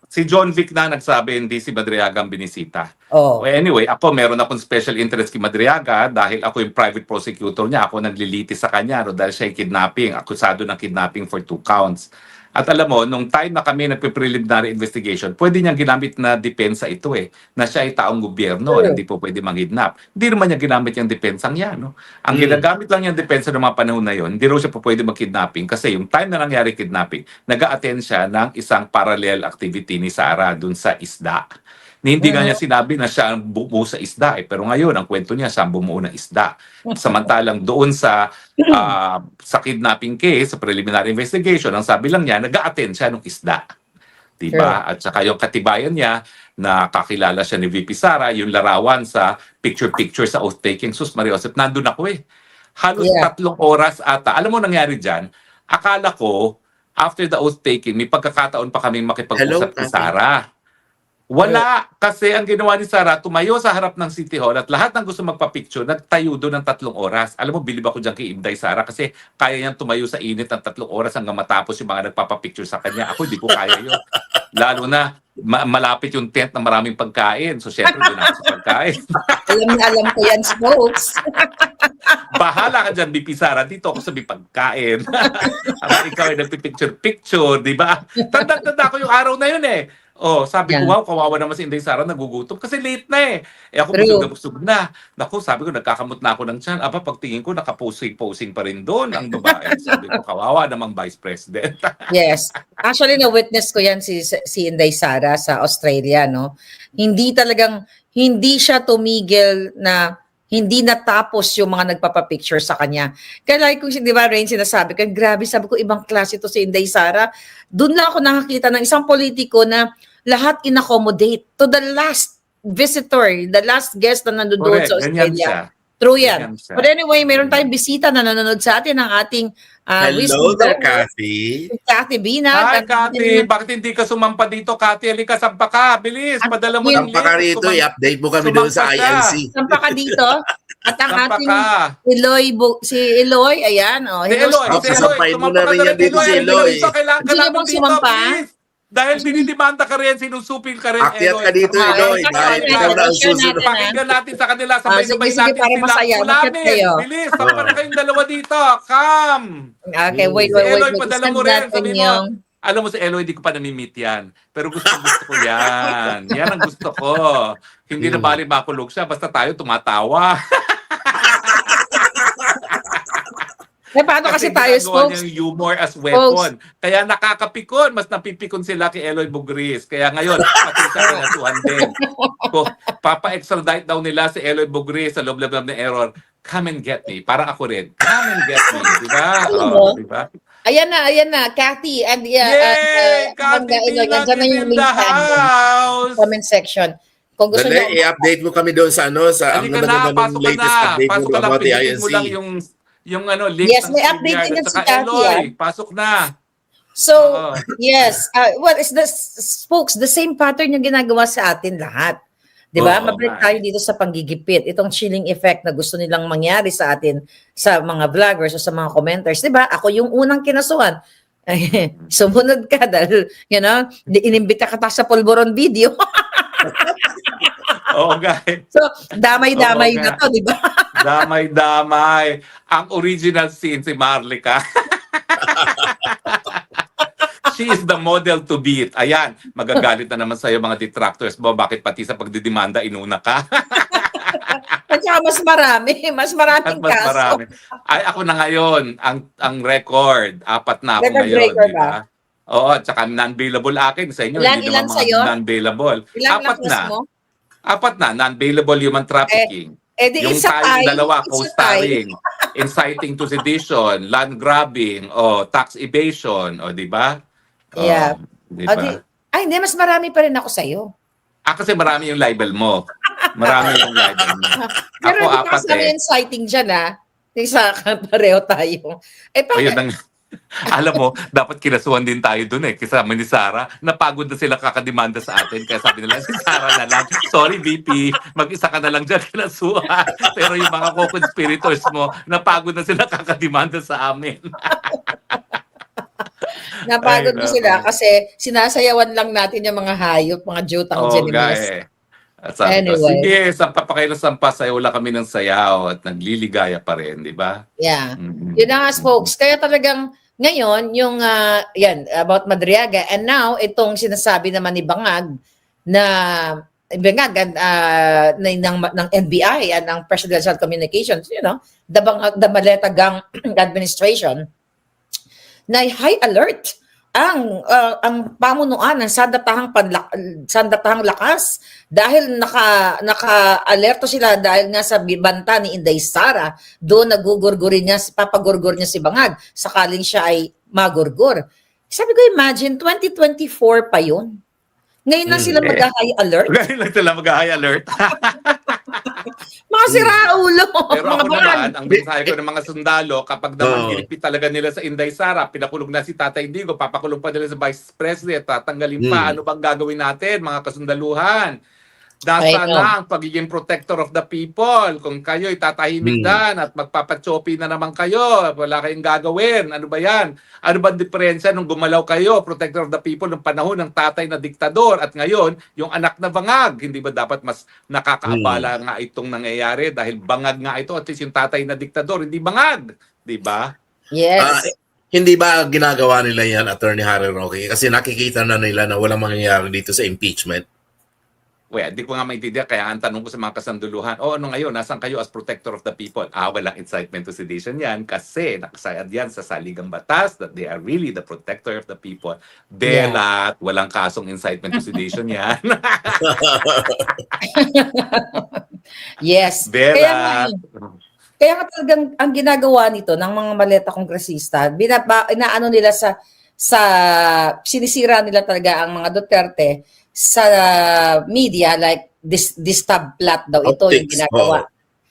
Si John Vic na nagsabi hindi si Madriaga ang binisita. Oh. Well, anyway, ako meron akong special interest kay Madriaga dahil ako yung private prosecutor niya. Ako naglilitis sa kanya dahil siya yung kidnapping, akusado ng kidnapping for 2 counts. At alam mo, nung time na kami nagpe-preliminary investigation, pwede niyang ginamit na depensa ito na siya ay taong gobyerno, hindi po pwede manghidnap. Hindi naman niya ginamit yung depensang yan. No? Ang ginagamit lang yung depensa ng mga panahon na yon, hindi raw siya po pwede mag-kidnapping kasi yung time na nangyari kidnapping, nag-a-attend siya ng isang parallel activity ni Sara dun sa isda. Hindi nga niya sinabi na siya ang bumuo sa isda pero ngayon ang kwento niya siya ang bumuo ng isda. Samantalang doon sa kidnapping case, sa preliminary investigation, ang sabi lang niya, nag-a-attend siya ng isda. Diba? At saka yung katibayan niya na kakilala siya ni VP Sara, yung larawan sa picture-picture sa oath-taking. Sus Maria Josep, nandun ako Halos 3 oras ata. Alam mo nangyari dyan? Akala ko, after the oath-taking, may pagkakataon pa kaming makipag-usap kay Sara. Wala. Kasi ang ginawa ni Sara, tumayo sa harap ng City Hall at lahat ng gusto magpa-picture, nagtayo doon ng 3 oras. Alam mo, bilib ako dyan kay Inday Sara kasi kaya niyang tumayo sa init ng 3 oras hanggang matapos yung mga nagpapa-picture sa kanya. Ako, hindi ko kaya yun. Lalo na, malapit yung tent na maraming pagkain. So, syempre, doon ako sa pagkain. alam ko yan, folks. Bahala ka dyan, BP Sara. Dito ako sa pagkain. Habang ikaw ay nagpipicture-picture, di ba? Tanda ko yung araw na yun sabi ko, wow, kawawa naman si Inday Sara, nagugutom. Kasi late na ako busog na. Naku, sabi ko, nagkakamot na ako ng tiyan. Aba, pagtingin ko, nakaposing-posing pa rin doon ang babae. Sabi ko, kawawa namang Vice President. Yes. Actually, na-witness ko yan si Inday Sara sa Australia, no? Hindi siya tumigil na hindi natapos yung mga nagpapapicture sa kanya. Kaya like kung di ba, Rain, sinasabi ko, grabe, sabi ko, ibang klase to si Inday Sara. Doon lang ako nakakita ng isang politiko na lahat in-accommodate to the last visitor, the last guest na nandoon sa Australia. True yan. But anyway, meron tayong bisita na nanonood sa atin ng ating hello there, Kathy. Kathy Bina. Hi, Kathy. Bakit hindi ka sumampa dito, Kathy? Halika, sampa ka. Bilis, padala mo ng link. Sampa ka rito, i-update mo kami doon sa INC. Sampa ka dito. At ang ating si Eloy, ayan. Si Eloy, sasampain mo na rin yan dito si Eloy. Kailangan ka namin dito, please. Dahil dinidimanda ka rin, sinusupil ka rin, Akyat ka dito, Eloy. Dahil ikaw na ang susunod. Pakinggan natin sa kanila, sabay-sabay sige, natin para masaya. ulamin. Bilis, sampa na kayong 2 dito. Come! Okay, wait. Eloy, padala mo rin. Sabi mo, alam mo si Eloy, hindi ko pa nami-meet yan. Pero gusto ko yan. Yan ang gusto ko. Hindi na bali makulog siya, basta tayo tumatawa. Eh, paano kasi tayo, ginagawa niya folks? yung humor as weapon. Kaya nakakapikon. Mas napipikon sila kay Eloy Bugris. Kaya ngayon, pati sa kinasuhan din. Kung papa-extradite daw nila si Eloy Bugris sa loob-loob ng error, come and get me. Parang ako rin. Come and get me. Diba? Alam mo, Diba? Ayan na, Cathy. And, Yay! Cathy Iloy, Bilang andyan na is yung in link the sa house! comment section. Kung gusto Dali, nyo, i-update mo kami doon sa sa Halika na, pasok ka na. Pasok ka lang, about the pindutin mo INC. lang yung link Yes, ng may update StreamYard din at yan si saka Cathy, Eloy. Pasok na. so, Oo. yes. Well, it's folks, the same pattern yung ginagawa sa atin lahat. Di ba? Oo, Mabalik nga. tayo dito sa panggigipit. Itong chilling effect na gusto nilang mangyari sa atin, sa mga vloggers o sa mga commenters. Di ba? Ako yung unang kinasuhan. Sumunod ka dahil, inimbita ka ta sa Polvoron video. Oo, guys. So, damay-damay Oo, na nga. to, di ba? Damay-damay. Ang original scene si Marlica. She is the model to beat. Ayan, magagalit na naman sa'yo mga detractors mo. Bakit pati sa pagdidemanda inuna ka? At saka mas maraming At mas kaso. marami. Ay, ako na ngayon, ang record, 4 na ako Record ngayon, breaker di ba? Oo, at saka non-bailable akin sa inyo. Ilan Hindi naman mga sa'yo? non-bailable. Ilang 4 lakas na. mo? 4 na, non-bailable human trafficking. Di Yung isa tayo, tayo. dalawa, Isa co-starring, inciting to sedition, land grabbing, o tax evasion, o di ba? Yeah. Di O, ba? hindi, mas marami pa rin ako sa'yo. Kasi marami yung libel mo. Marami yung libel mo. Pero Ako, hindi 4 kasama eh. yung citing dyan, ha? Isa pareho tayo. O yun ang, alam mo, dapat kinasuhan din tayo dun eh. Kasama ni Sarah, napagod na sila kakademanda sa atin. Kaya sabi nila, si Sarah na lang. Sorry, VP, mag-isa ka na lang dyan kinasuhan. Pero yung mga co-conspirators mo, napagod na sila kakademanda sa amin. Napagod Ay, na sila kasi sinasayawan lang natin yung mga hayop, mga jutang Oo, Genimes. guys. At sabi ko, Anyway. sige, sampa pa kayo ng sampa, sayo lang kami ng sayaw at nagliligaya pa rin, di ba? Yeah. Mhm. Yun na nga, folks. Kaya talagang ngayon, yung, yan, about Madriaga. And now, itong sinasabi naman ni Bangag na ng NBI at ng Presidential Communications, the Maleta Gang administration, na high alert ang pamunuan ng sandatahang lakas dahil naka-alerto sila dahil nga sa banta ni Inday Sara, doon papagurgur niya si Bangag sakaling siya ay magurgur. Sabi ko, imagine 2024 pa yun. Ngayon na sila mag-high alert. Ngayon lang sila mag-high alert. Mga siraulo. Pero mga ako bangag. naman, ang mensahe ko ng mga sundalo, kapag naman ginipit talaga nila sa Inday Sara, pinakulong na si Tatay Digo, papakulong pa nila sa Vice President, tatanggalin pa, ano bang gagawin natin, mga kasundaluhan? Nasa na ang pagiging protector of the people. Kung kayo itatahimik dan at magpapachopi na naman kayo, wala kayong gagawin. Ano ba yan? Ano ba ang diferensya nung gumalaw kayo, protector of the people, ng panahon ng tatay na diktador at ngayon, yung anak na Bangag? Hindi ba dapat mas nakakaabala nga itong nangyayari dahil Bangag nga ito, at least yung tatay na diktador, hindi Bangag. Di ba? Yes. Hindi ba ginagawa nila yan, Attorney Harry Roque? Kasi nakikita na nila na walang mangyayari dito sa impeachment. Well, di ko nga maintindihan, kaya ang tanong ko sa mga kasanduluhan, ano ngayon, nasan kayo as protector of the people? Walang incitement to sedition yan kasi nakasayad yan sa saligang batas that they are really the protector of the people. Belat, walang kasong incitement to sedition yan. Yes. Belat. Kaya nga talagang ang ginagawa nito ng mga maleta kongresista, inaano nila sa sinisira nila talaga ang mga Duterte sa media, like this tab plot daw ito yung ginagawa.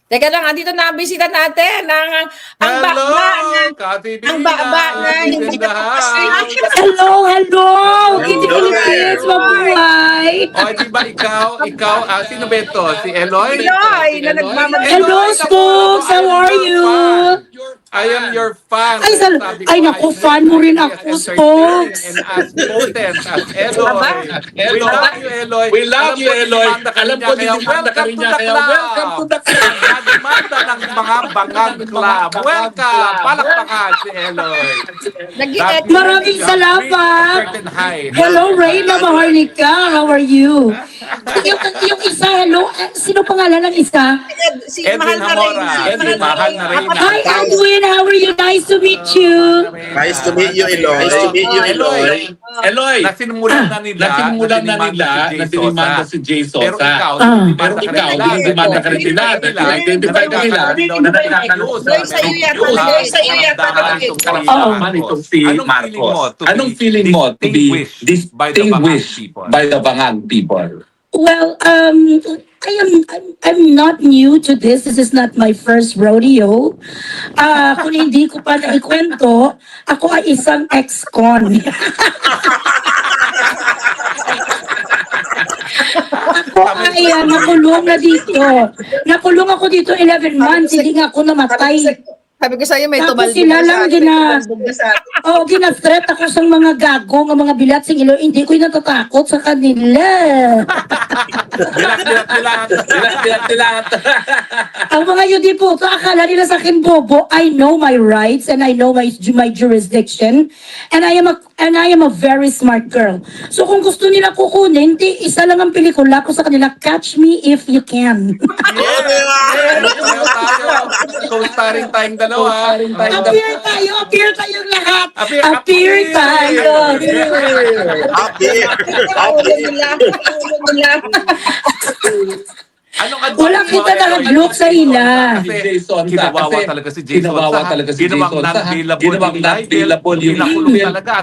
Teka lang, andito na ang bisita natin. Ang Hello, baba na hindi ka Hello! Kitty Philippines, mabuhay! Di ba ikaw, sino ba ito? Si Eloy? Eloy, na nagmamagay. Hello, Spooks! How are you? I am your fan. Ay, naku, fan mo rin ako, Spooks. And as potent as Eloy. We love you, Eloy. We love you, Eloy. Alam ko, hindi ka na kanya, kaya Welcome to the club. Nadimanda ng mga bangag club. Welcome. Palakpakan si Eloy. Maraming salamat. Certain high. Hello, Reyna Maharlika. How are you? Yung isa, hello. Sino pangalan ng isa? Si Edwin Hamora. Edwin, mahal na Reyna. Hi, Edwin. How are you? Nice to meet you. Nice to meet you, Eloy. Nice to meet you, Eloy. Eloy, nasinumulan na nila na dinimanda si Jay Sosa. Pero ikaw, dinimanda ka rin nila. Identify ka nila. Itong si Marcos. Anong feeling mo to be distinguished by the Bangag people? Well, I'm not new to this. This is not my first rodeo. Kung hindi ko pa naikwento, ako ay isang ex-con. Ako ay nakulong na dito. Nakulong ako dito 11 months. Hindi nga ako namatay. Sabi ko sa'yo, may Tapos tumalbog sila lang gina... ginatret ako sa mga gago, ng mga bilat sing ilo. Hindi ko natatakot sa kanila. Bilat. Ang mga yudiputo, akala nila sa akin bobo. I know my rights and I know my jurisdiction. And I am a very smart girl. So kung gusto nila kukunin, isa lang ang pelikula ko sa kanila, Catch Me If You Can. Co-starring tayong dalawa. Appear tayong lahat. Appear tayo. Wala kita nag-look sa ila. Kinawawa talaga si Jason. Ginawang non-billable yung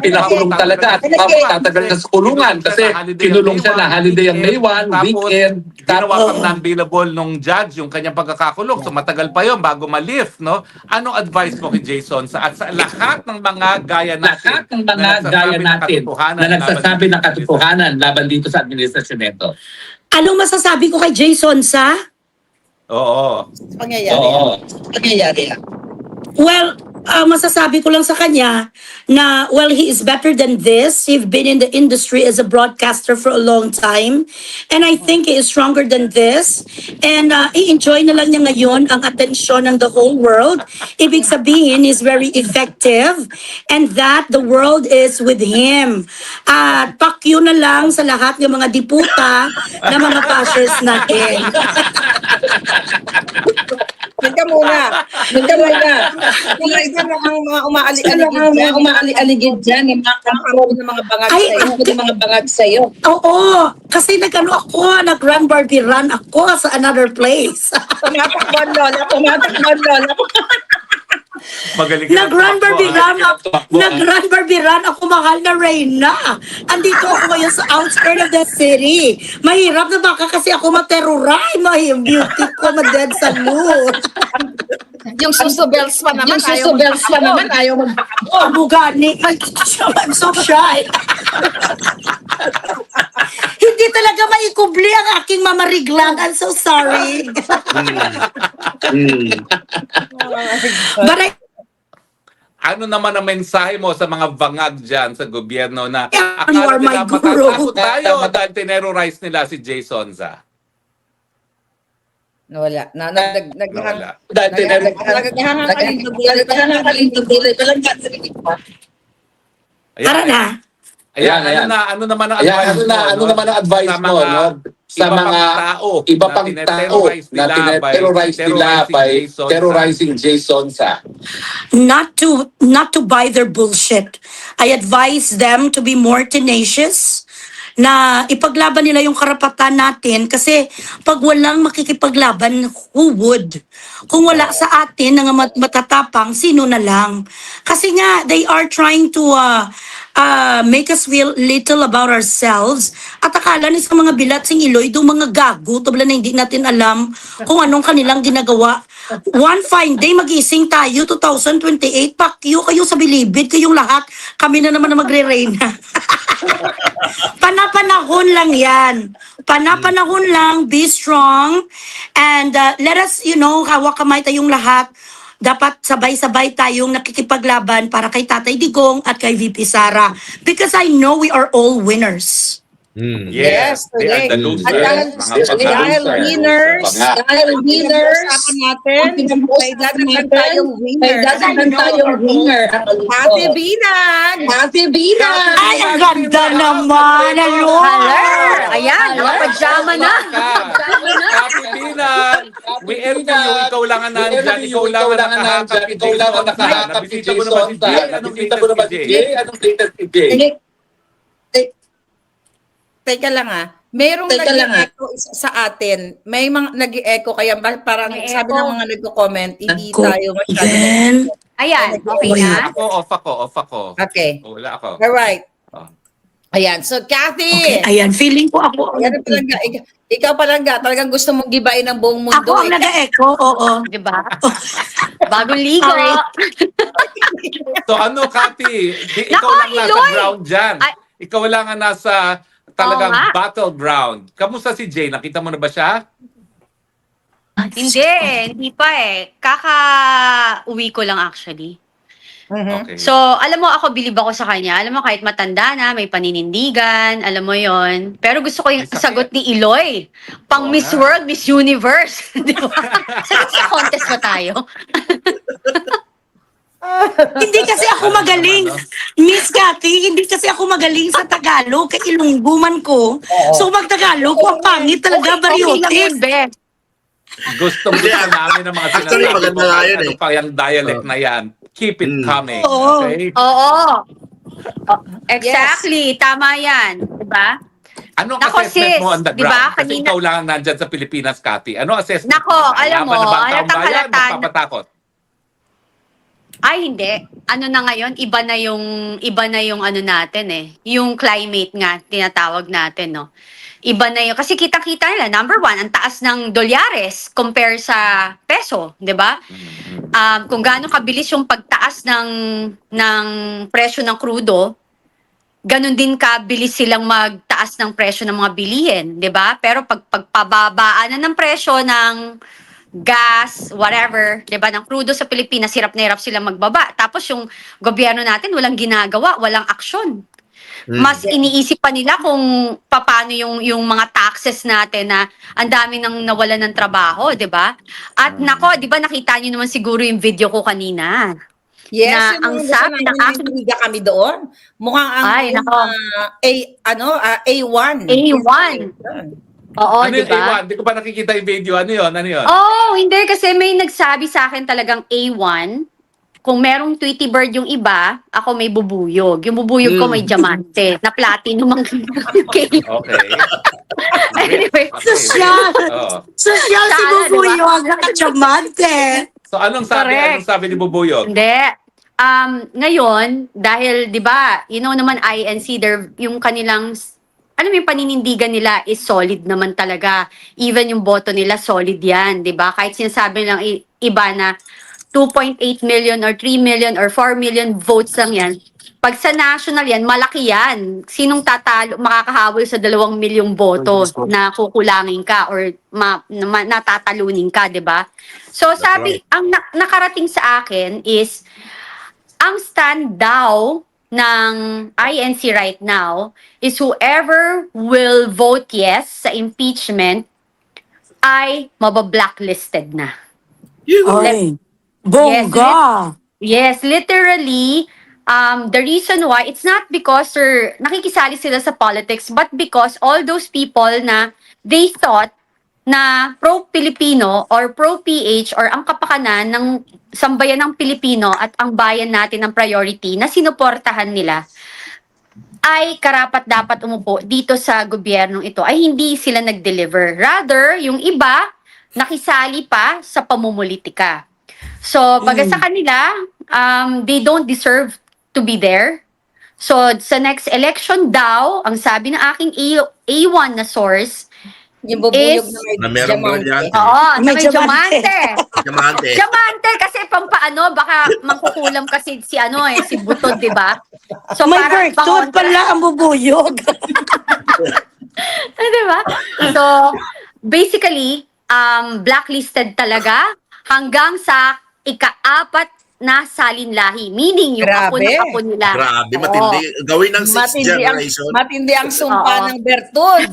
pinakulong talaga. Tapos tatagal na sa kulungan kasi kinulong siya na holiday ang May 1, weekend. Ginawa pang non-billable nung judge yung kanyang pagkakakulong. So matagal pa yun bago ma-lift, no? Anong advice mo kay Jason at sa lahat ng mga gaya natin Na nagsasabi ng katotohanan laban dito sa administrasyon nito? Anong masasabi ko kay Jason sa? Oo. Pangyayari. Well, masasabi ko lang sa kanya na, well, he is better than this. He's been in the industry as a broadcaster for a long time. And I think he is stronger than this. And i-enjoy na lang niya ngayon ang atensyon ng the whole world. Ibig sabihin, he's very effective and that the world is with him. At pakyo na lang sa lahat ng mga diputa na mga bashers natin. Nagka muna. Kung iba ang mga umaali-aligid dyan, yung mga kamparo ng mga bangag sa'yo. Oo, kasi nag-Grand Barbie run ako sa another place. Pumatakbon, Lola. Magaling ka Nag-Grand Barbie run ako, mahal na Reyna. Andito ako ngayon sa outskirts of the city. Mahirap na baka kasi ako ma-terrorize. Beauty ko, ma-dead sa mood. Yung susubels pa naman, ayaw Oh, bugani. I'm so shy. Hindi talaga maikubli ang aking mamariglan. I'm so sorry. But ano naman ang mensahe mo sa mga bangag dyan sa gobyerno na You are my guru. matatakot tayo dahil tinerorize nila si Jay Sonza? Wala. Nawala. Tara na. Ayan. Ano naman ang advice mo, no? Sa mga iba pang tao na tineterrorize nila by terrorizing Jay Sonza? Not to buy their bullshit. I advise them to be more tenacious, na ipaglaban nila yung karapatan natin kasi pag walang makikipaglaban, who would? Kung wala sa atin na matatapang, sino na lang? Kasi nga, they are trying to make us feel little about ourselves at akala ni sa mga bilat sing Iloy, doon mga gago, tabla na hindi natin alam kung anong kanilang ginagawa. One fine day, mag-ising tayo, 2028, pakyo kayo sa bilibid, kayong lahat, kami na naman na magre-reyna. Panapanahon lang yan. Panapanahon lang, be strong, and let us, hawak kamay tayong lahat. Dapat sabay-sabay tayong nakikipaglaban para kay Tatay Digong at kay VP Sara. Because I know we are all winners. Yes, They are the correct. losers. At dahil, dahil winners, pinag-uusapan natin, may dadagan tayong winner. Ate Binag! Ate Binag! Ay, ang ganda naman! Hello! Hello! Ayan, nakapajama na. Happy Binan! We envy you. Ikaw lang ang nandyan. Ikaw lang ang nakahakap kay Ikaw lang ang Jason. nakahakap kay Nabisita mo naman si Jason. Jay. Anong Nabisita mo naman si Jay. Anong latest kay Jay? Teka lang merong nag-echo isa sa atin. May mga nag-echo kaya parang May sabi echo. ng mga nagko-comment, hindi Nagko- tayo masyado. Again? Ayan, okay na. Off ako. Okay. Wala ako. Alright. Ah. Ayan. So, Kathy. Okay, ayan. Feeling ko ako. Ayan palangga. Ikaw palangga. Talagang gusto mong gibain ng buong mundo. Ako ang nag-echo, oo. Diba? Bagong ligo. So ano, Cathy? Ikaw Nako, lang nasa Iloy! ground dyan. Ay. Ikaw lang ang nasa talagang Oo nga. battleground. Kamusta si Jay? Nakita mo na ba siya? Hindi pa eh. Kaka-uwi ko lang actually. Mhm. Okay. So, alam mo, ako bilib ako sa kanya. Alam mo, kahit matanda na, may paninindigan, alam mo yon. Pero gusto ko yung May sakit. sagot ni Iloy. Pang Oo Miss nga. World, Miss Universe. Di ba? Sa contest pa tayo. Hindi kasi ako Alam magaling. naman, Miss Cathy, hindi kasi ako magaling sa Tagalog. Kaya ilungguman ko. So, mag-Tagalog ko, ang pangit talaga, Okay lang yun, baryotes. Be. Gusto namin ng mga Actually, sinasabi maganda mo. nga yun Ano eh. pa yung dialect na yan. Keep it coming. Oo. Okay? Oo. Oh, exactly. Tama yan. Diba? Anong Nako, assessment sis, mo on the di ba, ground? Kasi kanina- ikaw lang ang nandyan sa Pilipinas, Cathy. Ano assessment Nako, mo? alam mo, Laban na ba ang taong halatang bayan? halata na- Magpapatakot? Ay, hindi. Ano na ngayon, iba na yung ano natin eh. Yung climate nga, tinatawag natin, no? Iba na yung, kasi kita-kita nila, number one, ang taas ng dolyares compare sa peso, di ba? Kung gaano kabilis yung pagtaas ng presyo ng krudo, ganun din kabilis silang magtaas ng presyo ng mga bilihin, di ba? Pero pagpababaan na ng presyo ng gas, whatever, 'di ba, ng krudo sa Pilipinas, hirap na hirap silang magbaba. Tapos yung gobyerno natin walang ginagawa, walang aksyon. Mas iniisip pa nila kung paano yung mga taxes natin na ang dami nang nawalan ng trabaho, 'di ba? At nako, 'di ba nakita niyo naman siguro yung video ko kanina. Yes, Na yung ang mga gusto sabi ng namin, aking- naniniga kami doon. Mukhang ang Ay, nako. A1. A1. Oo, Ano 'di yung ba? A1? Hindi ko pa nakikita yung video. Ano yun? Oh, hindi kasi may nagsabi sa akin talagang A1. Kung merong Tweety Bird yung iba, ako may bubuyog. Yung bubuyog ko may diamante. Na platinum ang okay. Okay. Anyway, Sosyal. Oo. Sosyal si Sana, Bubuyog. Nakachamante. So anong sabi? Correct. Anong sabi ni Bubuyog? hindi. Ngayon, dahil 'di ba, you know naman INC, yung kanilang alam mo yung paninindigan nila is solid naman talaga. Even yung boto nila solid yan, 'di ba? Kahit sinasabi lang iba na 2.8 million or 3 million or 4 million votes lang yan. Pag sa national yan, malaki yan. Sinong makakahabol sa 2 milyong boto na kukulangin ka or natatalunin ka, 'di ba? So sabi, ang nakarating sa akin is ang stand daw ng INC right now is whoever will vote yes sa impeachment ay mabablacklisted na. Ay, bongga. Yes, literally, the reason why, it's not because nakikisali sila sa politics, but because all those people na they thought na pro-Pilipino or pro-PH or ang kapakanan ng sambayan ng Pilipino at ang bayan natin ng priority na sinuportahan nila ay karapat dapat umupo dito sa gobyernong ito ay hindi sila nag-deliver. Rather, yung iba nakisali pa sa pamumulitika. So, baga sa kanila, they don't deserve to be there. So, sa next election daw, ang sabi ng aking A1 na source, Yung bubuyog Na merong brilyante. oo, na May may diamante. Diamante. Diamante kasi pampaano, baka mangkukulam kasi si Butod, di ba? So, May parang birthday pangontra- pala ang bubuyog. di ba? So, basically, blacklisted talaga hanggang sa ika-4 na salinlahi. Meaning, yung apo Grabe. na apo nila. Grabe, Oo. matindi. Gawin ng sixth generation. Matindi ang sumpa Oo. ng Bertud.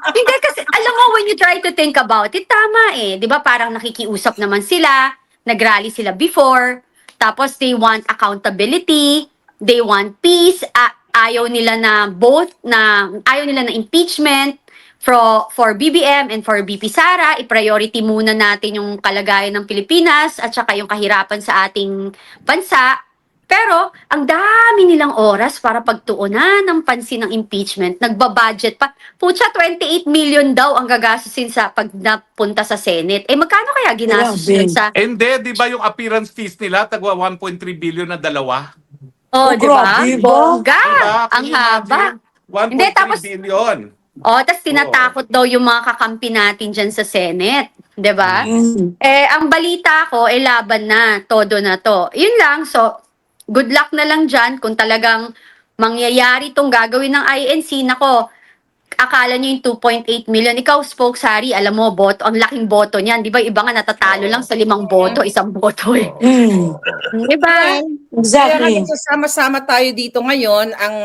Hindi kasi, alam mo, when you try to think about it, tama eh. Di ba parang nakikiusap naman sila, nag-rally sila before, tapos they want accountability, they want peace, ayaw nila na impeachment for BBM and for BP Sara, i-priority muna natin yung kalagayan ng Pilipinas at saka yung kahirapan sa ating bansa. Pero, ang dami nilang oras para pagtuunan ng pansin ng impeachment. Nagbabudget pa. Pucha, 28 million daw ang gagastusin sa pag napunta sa Senate. Eh, magkano kaya ginastos Grabe. yun sa... Hindi, di ba yung appearance fees nila, tagwa 1.3 billion na dalawa? Oh, di ba? grabe ba? Bongga! Diba? Ang haba. 1.3 Hindi, tapos- billion. Oh, tas tinatakot daw yung mga kakampi natin dyan sa Senate. Di ba? Eh, ang balita ko, laban na. Todo na to. Yun lang. So, good luck na lang dyan kung talagang mangyayari itong gagawin ng INC. Nako, akala nyo yung 2.8 million. Ikaw, spokesary, alam mo, boto, ang laking boto niyan. Di ba, iba nga natatalo lang sa 5 boto, 1 boto eh. Di ba? Kaya Exactly. nga nagsasama-sama tayo dito ngayon, ang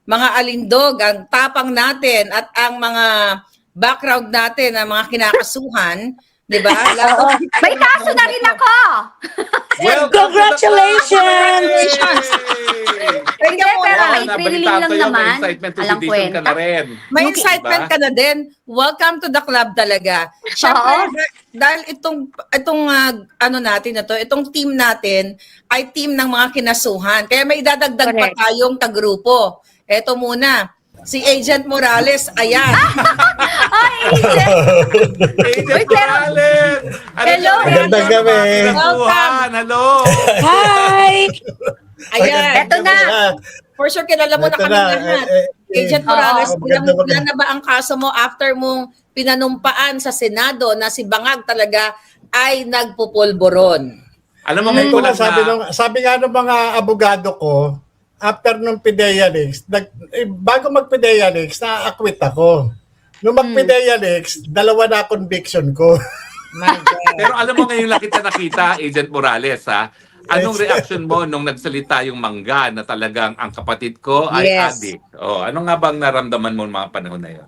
mga alindog, ang tapang natin at ang mga background natin, ang mga kinakasuhan, di ba? May kaso na rin ako! Congratulations! Hindi, pero may thrilling lang naman. May excitement Alang ka kwenta. na rin. May Okay, excitement diba? ka na din. Welcome to the club talaga. Siyempre, dahil itong ano natin na to, itong team natin ay team ng mga kinasuhan. Kaya may idadagdag pa Correct. tayong kagrupo. Eto muna, si Agent Morales, ayan. Ay, Agent! Agent Uy, pero- Morales! Ano Hello, na- magandang gabi. Kinasuhan, hello! Hi! Ayan. Eto na. For sure, kilala mo na Ito kami na, lahat. eh, Agent Oo. Morales, maganda. ilan na ba ang kaso mo after mong pinanumpaan sa Senado na si Bangag talaga ay nagpupulboron? Alam mo, Ito ngayon na, sabi nga ng mga abogado ko, after nung PIDEA leaks, bago mag-PIDEA leaks, na-acquit ako. Nung mag-PIDEA leaks, 2 na conviction ko. My God. Pero alam mo ngayon lang kita nakita, Agent Morales, ha? Anong reaction mo nung nagsalita yung mangga na talagang ang kapatid ko ay Yes. adik? Oh, ano nga bang naramdaman mo mga panahon na yun?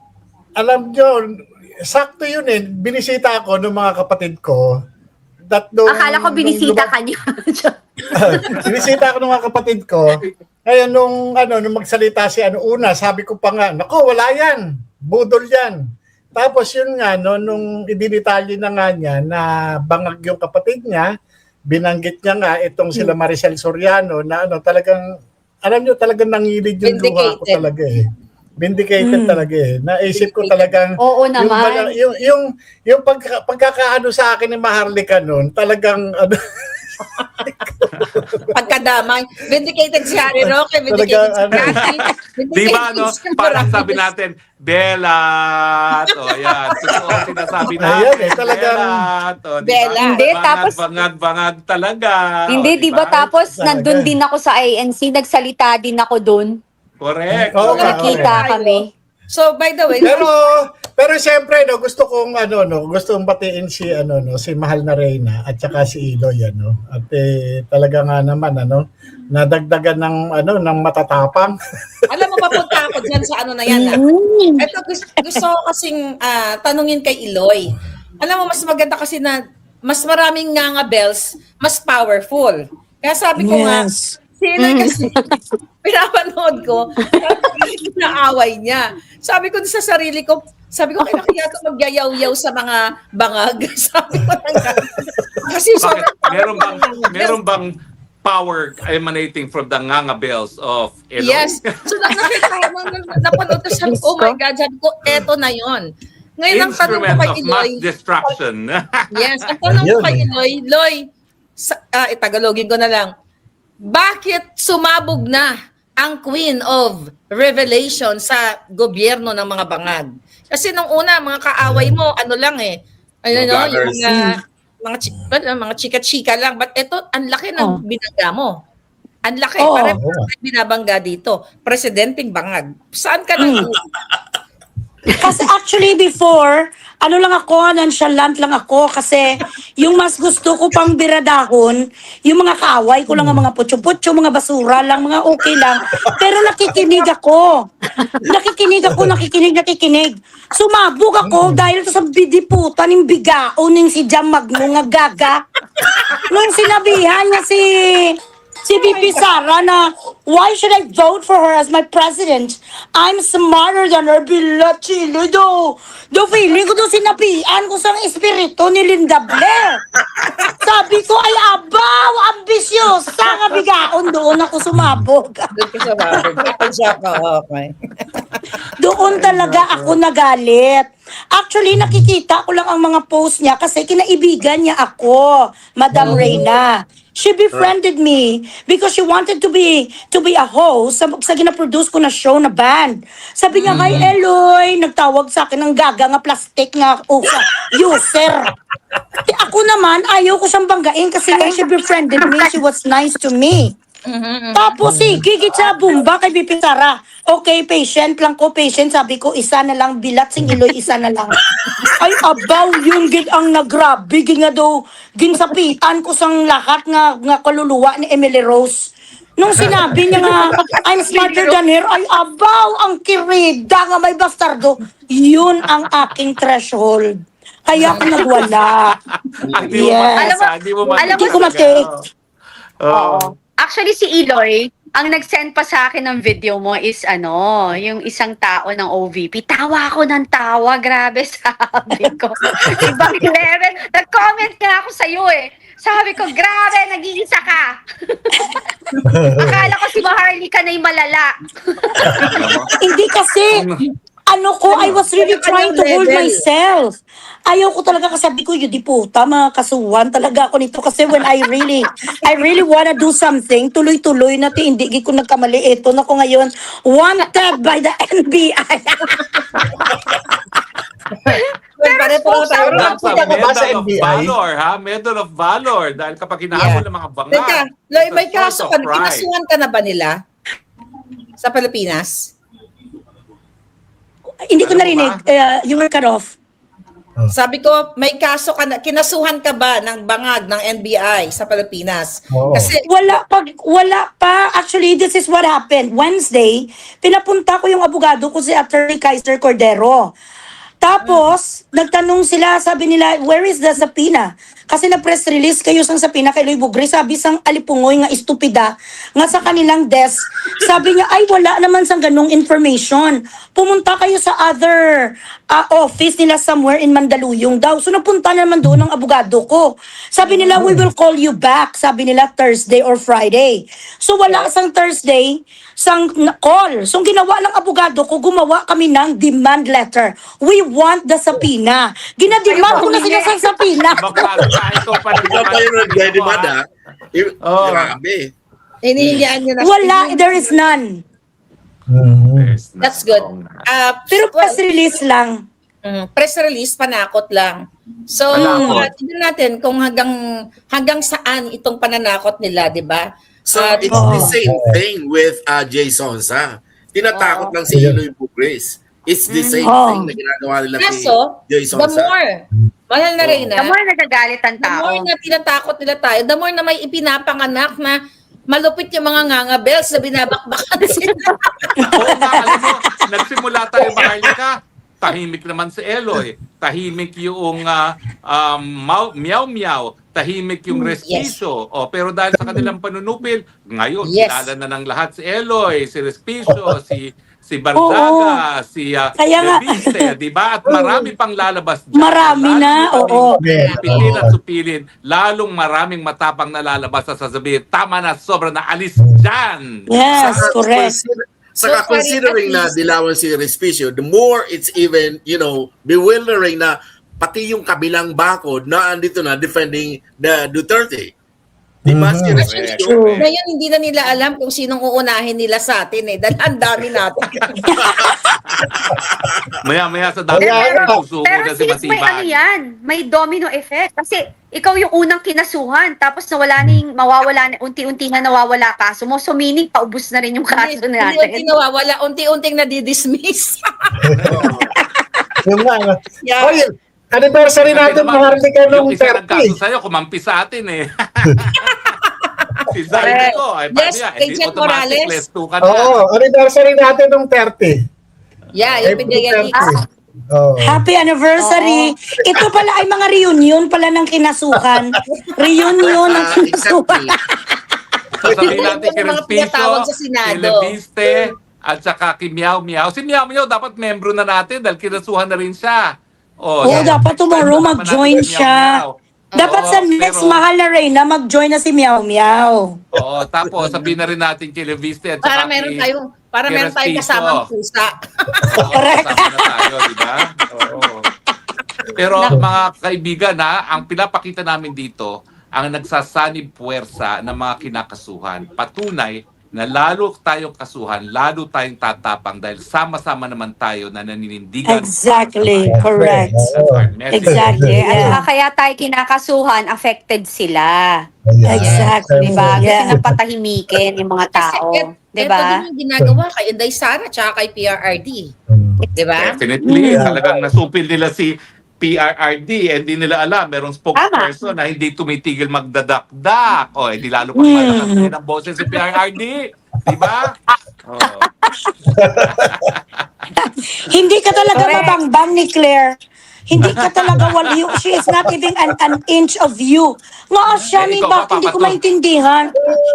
Alam nyo, sakto yun eh. Binisita ako ng mga kapatid ko. Akala ko binisita ka niyo. Binisita ako ng mga kapatid ko. Ngayon, nung magsalita si una, sabi ko pa nga, nako, wala yan. Budol yan. Tapos yun nga, nung idinitalye na nga niya na bangag yung kapatid niya, binanggit niya nga itong sila Maricel Soriano na talagang, alam nyo, talagang nangilid yung luha ko Vindicated. talaga eh. Vindicated talaga eh. Naisip ko talagang, Oo naman. yung pagkakaano sa akin ni Maharlika noon, talagang, Pagkadamay. Vindicated si Harry Roque, vindicated si Talaga, Cathy, Di ba, no? si Parang Morales. sabi natin, Belat! O, yan. Totoo ang sinasabi natin. Ayan eh, talagang- Belat! O, di ba? Bella. Hindi, tapos- Bangag talaga. Hindi, O, di ba? Tapos, Talaga. nandun din ako sa INC, nagsalita din ako dun. Correct. Oo, Nakita kami. So, by the way, pero siyempre gusto kong gusto kong batiin si si Mahal na Reyna at saka si Iloy At talaga nga naman nadagdagan ng matatapang. alam mo, papunta ako dyan sa ano na yan. Ito, gusto ko kasing tanungin kay Iloy. Alam mo, mas maganda kasi na mas maraming nga bells, mas powerful. Kaya sabi ko nga, Yes. si Iloy kasi, pinapanood ko, naaway niya. Sabi ko sa sarili ko, kailangan kaya ito magyayaw-yaw sa mga bangag. Sabi ko na nga. Kasi Bakit? sobrang Meron bang power emanating from the nganga bells of Eloy? Yes. So, napanood ko, sabi ko, oh my God, sabi ko, eto na yon. Ngayon, ang tanong ko Instrument kay of mass Iloy, destruction. yes, ang tanong ko Ayun kay eh. Iloy, Tagalogin ko na lang, bakit sumabog na ang Queen of Revelation sa gobyerno ng mga bangag? Kasi nung una, mga kaaway mo, ano lang eh, Mga yung vloggers. mga chika-chika lang. But ito, ang laki ng binangga mo. Ang laki. Oo. Parang binabangga dito. Presidenteng bangag. Saan ka nang Kasi actually before, ano lang ako, nonchalant lang ako kasi yung mas gusto ko pang biradahon, yung mga kaaway ko lang, ang mga putyo-putyo, mga basura lang, mga okay lang. Pero nakikinig ako. Nakikinig. Sumabog ako dahil sa bidiputan ng bigao ng si Jam Magno nga gaga. Nung sinabihan niya si VP Sara na, why should I vote for her as my president? I'm smarter than her. Bila chile do. Do feeling ko do sinabihan ko sa espiritu ni Linda Blair. Sabi ko, ay abaw, ambisyosa nga bigaon. Doon ako sumabog. Doon ka sa bakit. Siya ka, okay. Doon talaga ako nagalit. Actually, nakikita ko lang ang mga post niya kasi kinaibigan niya ako, Madam Reyna. She befriended me because she wanted to be a host sa gina-produce ko na show na band. Sabi niya, hi Eloy, nagtawag sa akin ng gaga nga plastic nga user. Ako naman, ayaw ko siyang banggain kasi nga she befriended me, she was nice to me. Tapos gigit sa bumba kay VP Sara. Okay, patient lang ko, patient. Sabi ko, isa na lang, bilat sing Iloy, isa na lang. Ay, abaw, yung gid ang nagrabe. Gid nga daw, ginsapitan ko sang lahat nga kaluluwa ni Emily Rose. Nung sinabi niya nga, I'm smarter than her, ay abaw, ang kirida nga may bastardo. Yun ang aking threshold. Kaya ako nagwala. Ang di mo Yes. makasa, di mo Alam Hindi mo, ko matake. Oo. Actually, si Eloy, ang nag-send pa sa akin ng video mo is yung isang tao ng OVP. Tawa ako ng tawa, grabe sabi ko. Ibang level. Nag-comment nga ako sa'yo eh. Sabi ko, grabe, nag-iisa ka. Akala ko si Maharlika ka na yung malala. Hindi kasi, I was really trying to hold myself. Ayaw ko talaga kasi sabi ko, yun di puta, mga kasuhan talaga ako nito. Kasi when I really wanna do something, tuloy-tuloy na hindi ko nagkamali. Ito na ko ngayon, wanted by the NBI. Pare-pareho tayo. Nagpunta ka ba sa Medal of NBI? Valor, ha? Medal of Valor. Dahil kapag hinahabol ng mga banga. Teka, Loy, may it's a kaso source ka, of pride. kinasuhan ka na ba nila? Sa Pilipinas? Hindi ko Alam mo narinig. You were cut off. Sabi ko, may kaso ka na, kinasuhan ka ba ng bangag ng NBI sa Pilipinas? Oo. Kasi, Wala pa. Actually, this is what happened. Wednesday, pinapunta ko yung abogado ko si Attorney Kaiser Cordero. Tapos, nagtanong sila, sabi nila, where is the subpoena? Kasi na-press release kayo sang subpoena kay Loy Bugre, sabi sang alipungoy nga estupida, nga sa kanilang desk. Sabi niya, ay wala naman sang ganong information. Pumunta kayo sa other office nila somewhere in Mandaluyong daw. So napunta naman doon ang abogado ko. Sabi nila, we will call you back. Sabi nila, Thursday or Friday. So wala sang Thursday, sang call. So ang ginawa ng abogado ko, gumawa kami ng demand letter. We want the subpoena. Ginademand ko na sila sa subpoena. Baka ikaw pa rin Ikaw pa yung nag-demand, ha? Oo. Grabe. hinihingian nyo na. Wala, there is none. That's good. Pero press release lang. Press release, panakot lang. So, Panakot. tignan natin kung hanggang saan itong pananakot nila, di ba? So, it's the same thing with Jason Sa. Tinatakot lang si Iloy Bugres. It's the same thing na ginagawa nila kay Kaso, Jason the Sa. more, mahal na rin The more nagagalit ang the tao. more na tinatakot nila tayo, the more na may ipinapanganak na malupit yung mga ngangabels na binabakbakan sila. Oo nga, alam mo, nagsimula tayo Maharlika. Tahimik naman si Eloy. Tahimik yung meow meow. Tahimik yung Respicio. O, pero dahil sa kanilang panunupil, ngayon, kilala na ng lahat si Eloy, si Respicio, si Bardaga, si Kaya nga. Leviste, di ba? At marami pang lalabas dyan. Marami na, oo. Pipitin at supilin. Lalong maraming matapang na lalabas at sasabihin, tama na, sobra na, alis dyan. Yes, correct. Saka So, considering at na least- dilawan si Respicio, the more it's even, bewildering na pati yung kabilang bakod na andito na defending the Duterte. Di ba si Respicio? True. Ngayon, hindi na nila alam kung sinong uunahin nila sa atin eh. Dahil ang dami natin. Maya-maya sa dami susuko Pero na si sis, may Matibag. yan. May domino effect. Kasi ikaw yung unang kinasuhan. Tapos mawawala na, unti-unti na nawawala kaso mo. So meaning, paubos na rin yung kaso Hindi natin. nawawala, unti-unting nadidismiss. Yung nga. Yeah. Oy, anniversary Kasi natin, naman, maharli ka yung nung isa nagkaso 30. sa'yo, kumampi sa atin eh. Si Zaldi Correct. ko, ay paano Yes, yan? kay Hindi Jet automatic, Morales. less 2 ka na. Oo, anniversary natin nung 30. Yeah, yung April pinagayali. 30. Oh. Happy anniversary. Ito pala ay mga reunion pala ng kinasukan. Reunion ng Except kinasukan. me. Sasabihin natin kay Yung mga Respiso, pinatawag sa Senado. kay Leviste, at saka kay Miao Miao. Si Miao Miao dapat membro na natin dahil kinasuhan na rin siya. Oo, so, dapat tomorrow kasama natin mag-join si Miao siya. Miao. Dapat Oo, sa next pero- mahal na Reyna, mag-join na si Miao Miao. Oo, tapos sabihin na rin natin kay Leviste at Para saka meron kay- tayong kay meron tayong Respiso. kasamang pusa. Oo, kasama na tayo, di ba? Oo. Pero mga kaibigan ang pinapakita namin dito, ang nagsasanib puwersa ng mga kinakasuhan. Patunay na lalo tayong kasuhan, lalo tayong tatapang dahil sama-sama naman tayo na naninindigan. Exactly, correct. That's our message. Exactly. At Yeah. saka kaya tayo kinakasuhan, affected sila. Exactly. Diba? Gusto Yeah. na patahimikin yung mga tao. Ito Diba? din yung ginagawa kay Inday Sara tsaka kay PRRD. Diba? Definitely, Yeah. talagang nasupil nila si PRRD, hindi nila alam, merong spokesperson na hindi tumitigil magdadakdak. O, hindi lalo pang malakas din ang boses si PRRD. Di ba? Oh. Hindi ka talaga Correct. mabangbang ni Claire. Hindi ka talaga waliw. She is not even an inch of you. Nga siya, Eh, ikaw ba, bakit hindi ko Papa Tom? maintindihan?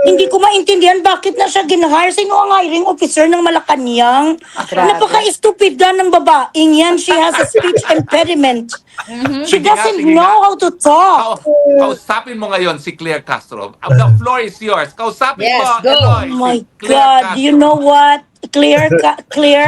Hindi ko maintindihan bakit na siya ginhire. Sino ang hiring officer ng Malacanang? Grabe. Napaka-stupid ng babaeng yan. She has a speech impediment. She Sige nga, doesn't sige know nga. how to talk. Kausapin mo ngayon si Claire Castro. The floor is yours. Kausapin Yes, mo, go. Eloy, Oh my si Claire God, Castro. you know what? Claire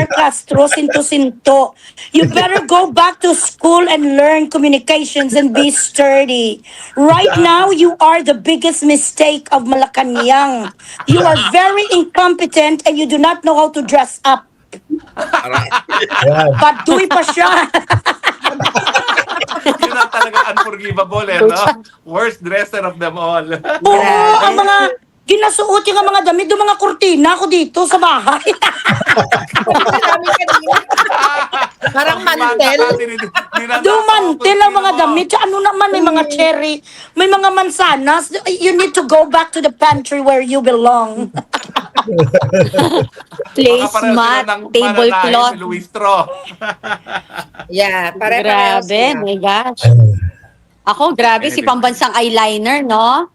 Castro, sinto-sinto. You better go back to school and learn communications and be sturdy. Right now, you are the biggest mistake of Malacanang. You are very incompetent and you do not know how to dress up. Yan. Baduy pa siya. Yun ang talagang unforgivable, no? Worst dresser of them all. Oo, ang mga ginasuot yung mga damit, yung mga kurtina ko dito sa bahay. Marami kanina. Parang mantel. Dumantel ang mga damit. Sa ano naman, may mga cherry, may mga mansanas. You need to go back to the pantry where you belong. Placemat, tablecloth. Si Luis Tro. Yeah, Grabe, pare-parehas my gosh. Ako, grabe, si pambansang eyeliner, no?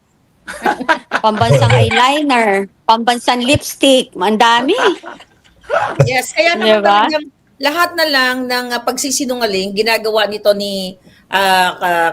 Pambansang eyeliner, pambansang lipstick, ang dami. Yes, kaya naman Diba? talagang lahat na lang ng pagsisinungaling ginagawa nito ni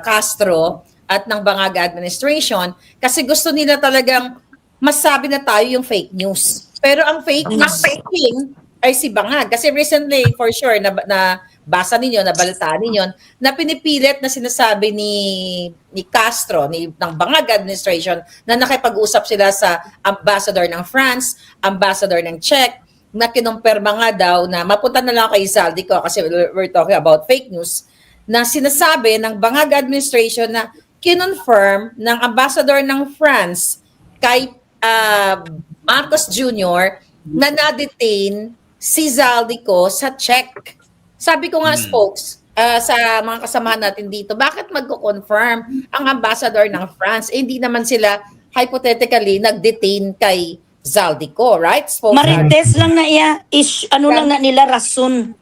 Castro at ng Bangaga administration kasi gusto nila talagang masabi na tayo yung fake news. Pero ang fake news king ay si Bangag. Kasi recently, for sure, na basa ninyo, nabalitaan ninyo, na pinipilit na sinasabi ni Castro, ng Bangag administration, na nakipag-usap sila sa ambassador ng France, ambassador ng Czech, na kinumpirma nga daw na mapunta na lang kay Zaldi ko kasi we're talking about fake news, na sinasabi ng Bangag administration na kinonfirm ng ambassador ng France kay Marcos Jr. na na-detain si Zaldi ko sa Czech. Sabi ko nga, spokes, sa mga kasamahan natin dito, bakit magko-confirm ang ambassador ng France? Eh, hindi naman sila hypothetically nag-detain kay Zaldico, right? Spokes Marites lang na iya, ano lang na nila, rason.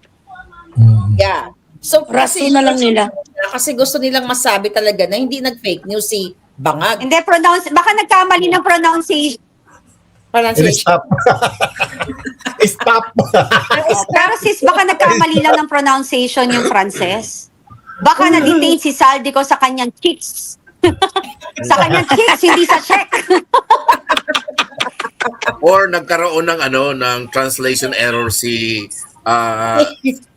Yeah. So, Rason na lang nila. Kasi gusto nilang masabi talaga na hindi nag-fake news si Bangag. Hindi, baka nagkamali ng pronunciation. Pronunciation. Stop. Pero sis, baka nagkamali lang ng pronunciation yung Frances. Baka na-detain si Zaldico sa kanyang chicks. Sa kanyang chicks, hindi sa Czech. Or nagkaroon ng ng translation error si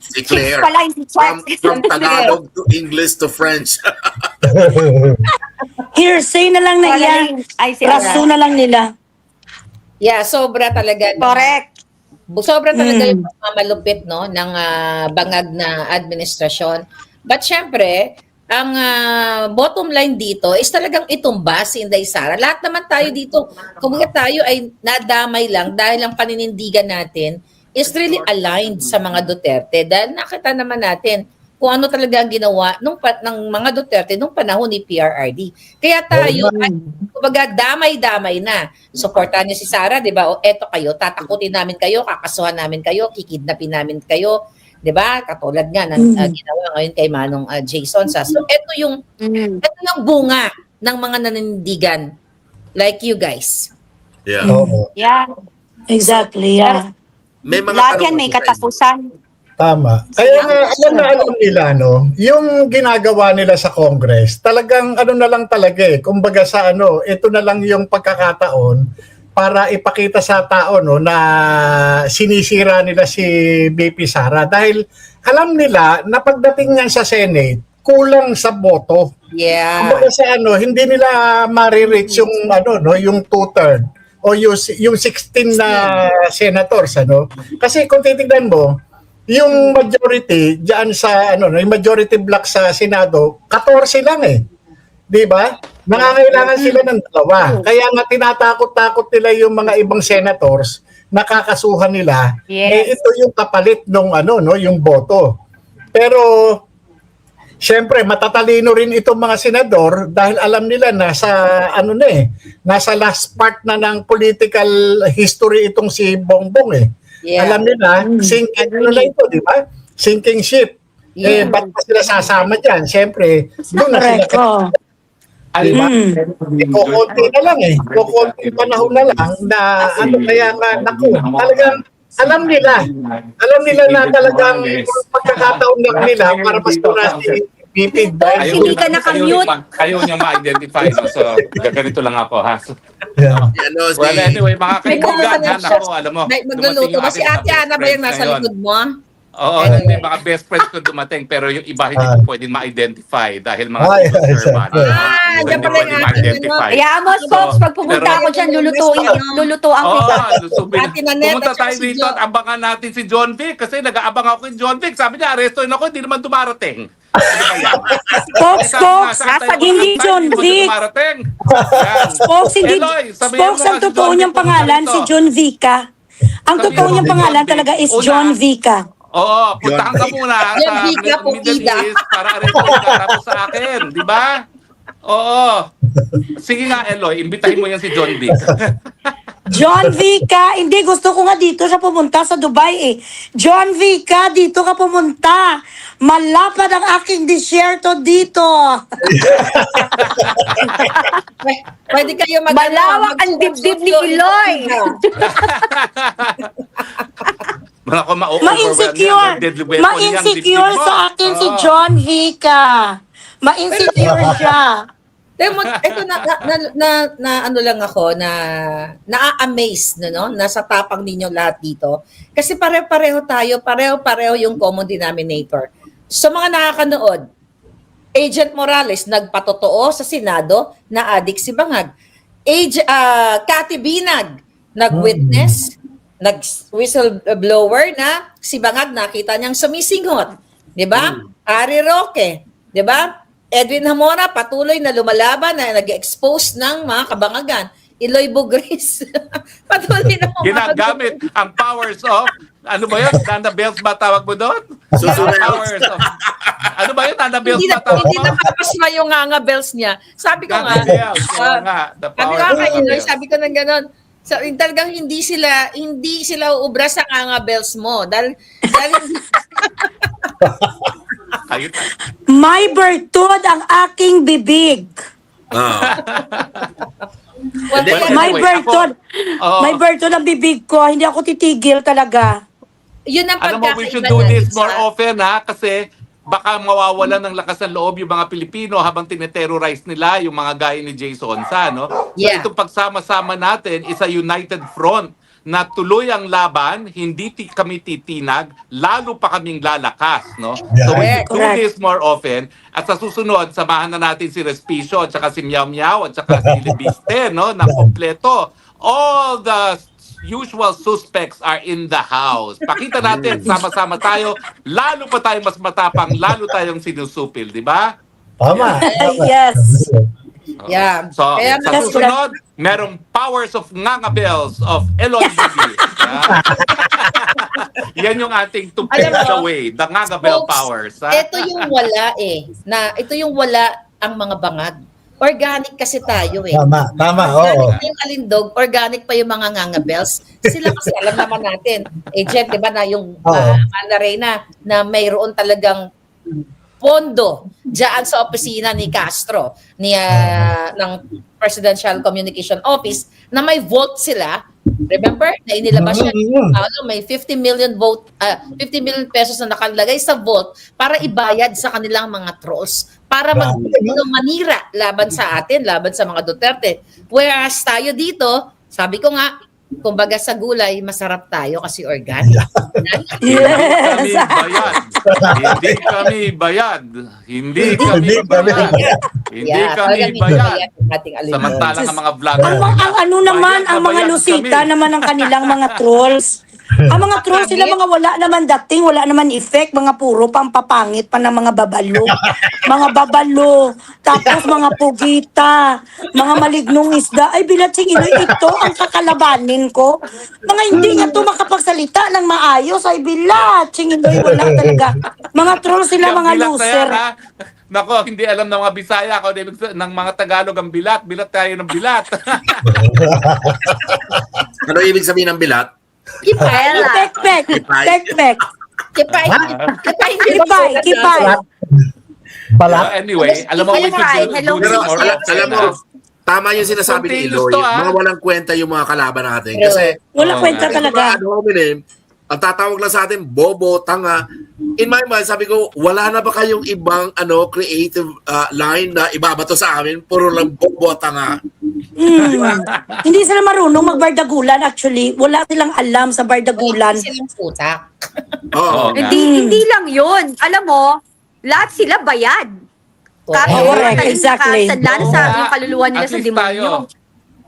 Chicks Claire pala, hindi from Czech. Tagalog to English to French. Hearsay na lang na iya. Ay, Rason na lang nila. Yeah, sobra talaga. Correct. Sobra talaga yung malupit no ng bangag na administrasyon. But syempre, ang bottom line dito is talagang itumba si Inday Sara. Lahat naman tayo dito, kung tayo ay nadamay lang dahil ang paninindigan natin is really aligned sa mga Duterte. Dahil nakita naman natin kung ano talaga ang ginawa ng mga Duterte nung panahon ni PRRD. Kaya tayo, kumbaga damay-damay na. Suportahan niyo si Sara, 'di ba? O eto kayo, tatakutin namin kayo, kakasuhan namin kayo, kikidnapin namin kayo, 'di ba? Katulad nga ng ginawa ngayon kay Manong Jason sa. So ito yung bunga ng mga nanindigan like you guys. Yeah. Oo. Yeah. Exactly, yeah. May mga Lahat tanong yan may ako sa inyo. katapusan. Tama. Kaya nga, alam nila, no, yung ginagawa nila sa Congress, talagang ano na lang talaga eh. Kumbaga sa ito na lang yung pagkakataon para ipakita sa tao, no, na sinisira nila si BP Sara. Dahil alam nila na pagdating niyan sa Senate, kulang sa boto. Yeah. Kumbaga sa hindi nila ma-reach yung yung 2/3 o yung 16 na senators Kasi kung titingnan mo, yung majority diyan sa yung majority block sa Senado, 14 lang eh. 'Di ba? Nangangailangan sila ng 2. Kaya nga tinatakot-takot nila yung mga ibang senators, nakakasuhan nila. Yes. Ito yung kapalit nung yung boto. Pero siyempre, matatalino rin itong mga senador dahil alam nila na nasa last part na ng political history itong si Bongbong eh. Yeah. Alam nila, sinking na ito, di ba? Sinking ship. Yeah. Ba't pa sila sasama dyan? Siyempre, doon na sila. Correct. Oh. Diba? Kukunti na lang eh. Kukunti panahon na lang na kaya nga, naku, talagang alam nila na talagang pagkakataon lang nila para mas si BP. Hindi ka nakamute. Ayaw niya ma-identify. No? So, ganito lang ako, ha? So, Yeah. well, anyway, mga May kaibigan, kumuha ha? Nako, alam mo. Magluluto ba si Ate Ana ba yung nasa likod mo? Oo, hindi, mga best friends ko dumating, pero yung iba hindi ko pwedeng ma-identify dahil mga Ay, civil servant. exactly. Diyan pala yung ma-identify. Kaya mo, folks, pag pumunta ako dyan, lulutuan kita. Ate Nanette Pumunta at saka tayo si dito at Jo. abangan natin si John Vic kasi nag-aabang ako kay John Vic. Sabi niya, arestoin ako, hindi naman dumarating. Ano ba yan? Folks, Sabi nga, saan tayo hindi pupunta? John Hindi mo Vic. dumarating. Yan. Folks, hindi. Eloy, sabihin mo Folks, nga ang si totoo John niyang Vic, pumunta pangalan, rito. si John Vica. Ang Sabihin totoo mo niyang si pangalan John talaga Vic. is Una. John Vica. Oo, puntahan ka muna John sa Vic na po, Middle Ida. East para arestoin ka tapos sa akin, di ba? Oo. Sige nga, Eloy, imbitahin mo yan si John Vic. John Vica, hindi, gusto ko nga dito siya pumunta sa Dubai eh. John Vica, dito ka pumunta. Malapad ang aking disyerto dito. Pwede kayo Malawak ang dibdib ni Eloy. Ako Ma-insecure. Ma-insecure sa akin si John Vica. Ma-insecure siya. Ito na ano lang ako na-amaze no nasa tapang ninyo lahat dito kasi pareho-pareho tayo, pareho-pareho yung common denominator. So mga nakakanood, Agent Morales nagpatotoo sa Senado na adik si Bangag. Cathy Binag nag-witness, nag-whistleblower na si Bangag nakita niyang sumisinghot, 'di ba? Ari Roque, 'di ba? Edwin Hamora patuloy na lumalaban na nag-expose ng mga kabangagan. Eloy Bugris patuloy na ginagamit ang powers of, ano ba yun? Nana Bells ba tawag mo doon? Susunod. Powers of, ano ba yun? Nana Bells Hindi ba tawag hindi mo? napapasma yung nga bells niya. Sabi ko nga, Nana Bells. Oo nga. The sabi ko powers nga of kay Nana Eloy, Bells. sabi ko ng gano'n, talagang hindi sila uubra sa nga bells mo. Dahil Ayun. May bertud ang aking bibig. well, Hindi, kaya, May Anyway, bertud. Oo. May bertud ang bibig ko. Hindi ako titigil talaga. yun ang Alam mo, we should do this more often, ha? Kasi baka mawawalan ng lakas ng loob yung mga Pilipino habang tineterrorize nila yung mga gaya ni Jason Sa, no? So Yeah. itong pagsama-sama natin is a united front na tuloy ang laban, hindi kami titinag, lalo pa kaming lalakas, no? So we should do Correct. this more often. At sa susunod, samahan na natin si Respicio at saka si Miao Miao at saka si Libiste, no? Na kompleto. All the usual suspects are in the house. Pakita natin, sama-sama tayo, lalo pa tayo mas matapang, lalo tayong sinusupil, di ba? Tama. Yes. Yeah. So, Kaya sa susunod, merong powers of ngangabels of Eloy Bibi. Yeah. Yan yung ating to Alam pave mo, the way, the Ngangabel folks, powers. Ha? Ito yung wala ito yung wala ang mga bangag. Organic kasi tayo Tama, oo. Organic na yung alindog, organic pa yung mga ngangabels. Sila kasi alam naman natin, Jen, di ba na yung Amanda Reyna na mayroon talagang pondo diyan sa opisina ni Castro ng Presidential Communication Office na may vote sila. Remember? Na inilabas siya. May 50 million pesos na nakalagay sa vote para ibayad sa kanilang mga trolls para manira laban sa atin, laban sa mga Duterte. Whereas tayo dito, sabi ko nga, kumbaga sa gulay, masarap tayo kasi organic. Hindi kami bayad. Hindi kami bayad. Hindi kami bayad. Samantalang ang mga vlogger. Ang ano naman, ang mga lusita naman ng kanilang mga trolls. Ang mga trolls sila mga wala naman dating, wala naman effect, mga puro pampapangit pa ng mga babalo. Mga babalo, tapos mga pugita, mga malignong isda. Ay, Bilatsing Iloy, ito ang kakalabanin ko. Mga hindi nga to makapagsalita ng maayos. Ay, Bilatsing Iloy, wala talaga. Mga trolls sila, mga loser. Nako, hindi alam ng mga Bisaya ko ng mga Tagalog ang bilat. Bilat tayo ng bilat. Ano ibig sabihin ng bilat? Kipay. Pek-pek. Kipay. Anyway, alam mo, we should do Pero this more alam mo, tama yung sinasabi ni Spontaneous Iloy. to, ah. Mga walang kwenta yung mga kalaban natin. Kasi, Wala kwenta talaga. ang tatawag lang sa atin, bobo, tanga. In my mind, sabi ko, wala na ba kayong ibang creative line na ibabato sa amin? Puro lang bobo at tanga. Hindi sila marunong magbardagulan actually. Wala silang alam sa bardagulan. Silang putak. Oo. Hindi lang yun. Alam mo, lahat sila bayad. Correct, exactly. Lalo sa yung kaluluwa nila At sa least demonyo.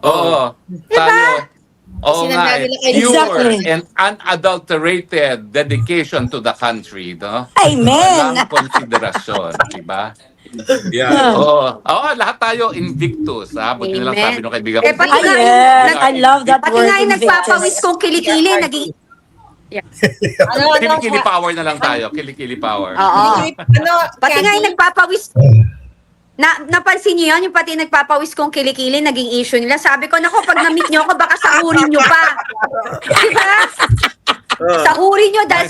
Oo. Tayo. Oo nga, Sinabi nila kayo, pure Exactly. and unadulterated dedication to the country, no? Amen! Walang konsiderasyon, di ba? Yeah. Oo, lahat tayo invictus, ha? Buti na lang Amen. sabi nung kaibigan Eh, ko. pati Ay, nga yes. I love that Pati word. nga yung nagpapawis invictus. kong kilikili, naging... Kilikili power na lang tayo. Kilikili power. Oo. Pati nga Candy? yung nagpapawis... napansin niyo yun? Yung pati nagpapawis kong kilikili, naging issue nila. Sabi ko, nako, pag na-meet niyo ako, baka sahurin niyo pa. Diba? Sahurin niyo dahil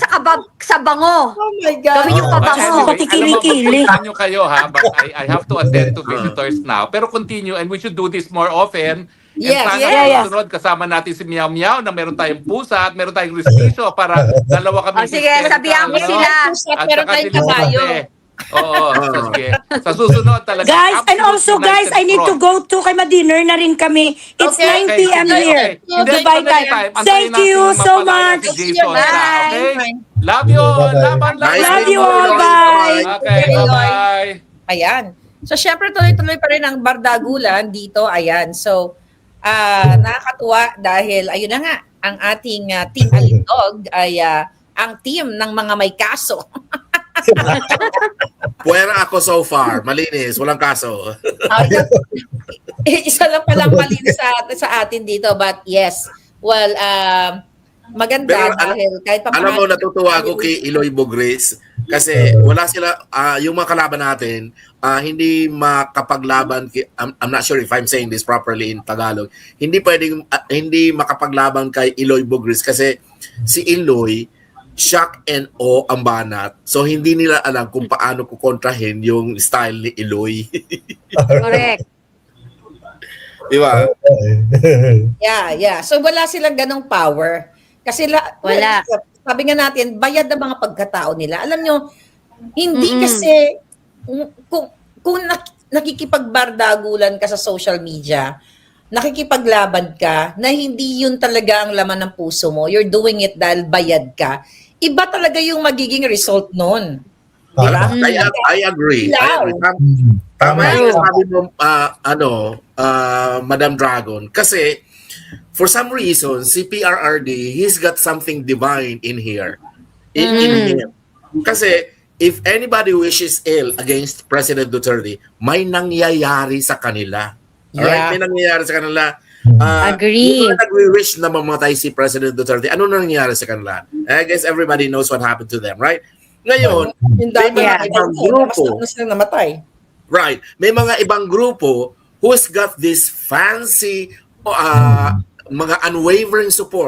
sa bango. Oh my God. Gawin yung pabango. Pati kilikili. Alam mo, continue kayo, ha? But I have to attend to visitors now. Pero continue, and we should do this more often. Yes, And sana yes. susunod, kasama natin si Meow Meow na meron tayong pusa at meron tayong respisyo para dalawa kami. O, sige, sabihan ko sila. At Meron saka tayong si kabayo. Lisbeth. Oo, sige. Sa susunod talaga. Guys, and also absolute guys, I need to united front. go to kay ma-dinner na rin kami. It's Okay. 9 p.m. Okay, here. okay. Hindi, Dubai antayin time. Antayin Thank natin you so mapalaya much. si Jason na, okay? Bye. Love you all. Laban, Nice laban. Love meeting you all. Iloy. Bye. Okay, bye-bye. Ayan. So, syempre, tuloy-tuloy pa rin ang bardagulan dito. Ayan. So, nakakatuwa dahil, ayun na nga, ang ating Team Alindog ay ang team ng mga may kaso. Puwera ako so far. Malinis. Walang kaso. Isa lang palang malinis sa atin dito. But yes, well, maganda Pero dahil kahit pa Alam mo, natutuwa ako kay Iloy Bogres kasi wala sila, yung mga kalaban natin, hindi makapaglaban, I'm not sure if I'm saying this properly in Tagalog, hindi makapaglaban kay Iloy Bogres kasi si Iloy, shock and awe ang banat. So, hindi nila alam kung paano kukontrahin yung style ni Iloy. Correct. Di ba? Yeah. So, wala silang ganong power. Kasi Wala. sabi nga natin, bayad ang mga pagkatao nila. Alam nyo, hindi kasi, kung nakikipagbardagulan ka sa social media, nakikipaglaban ka, na hindi yun talaga ang laman ng puso mo, you're doing it dahil bayad ka, iba talaga yung magiging result nun. Di ba? I agree. Ilaw. Tama yung sabi mo, Madam Dragon. Kasi, for some reason, si PRRD, he's got something divine in here. In him. Kasi, if anybody wishes ill against President Duterte, may nangyayari sa kanila. Alright? Yeah. May nangyayari sa kanila. Agree. Yung mga nagwi-wish na mamatay si President Duterte, ano nangyari sa kanila? I guess everybody knows what happened to them, right? Ngayon, Yung may dati, mga ibang grupo, mas na namatay. right, may mga ibang grupo who's got this fancy mga unwavering support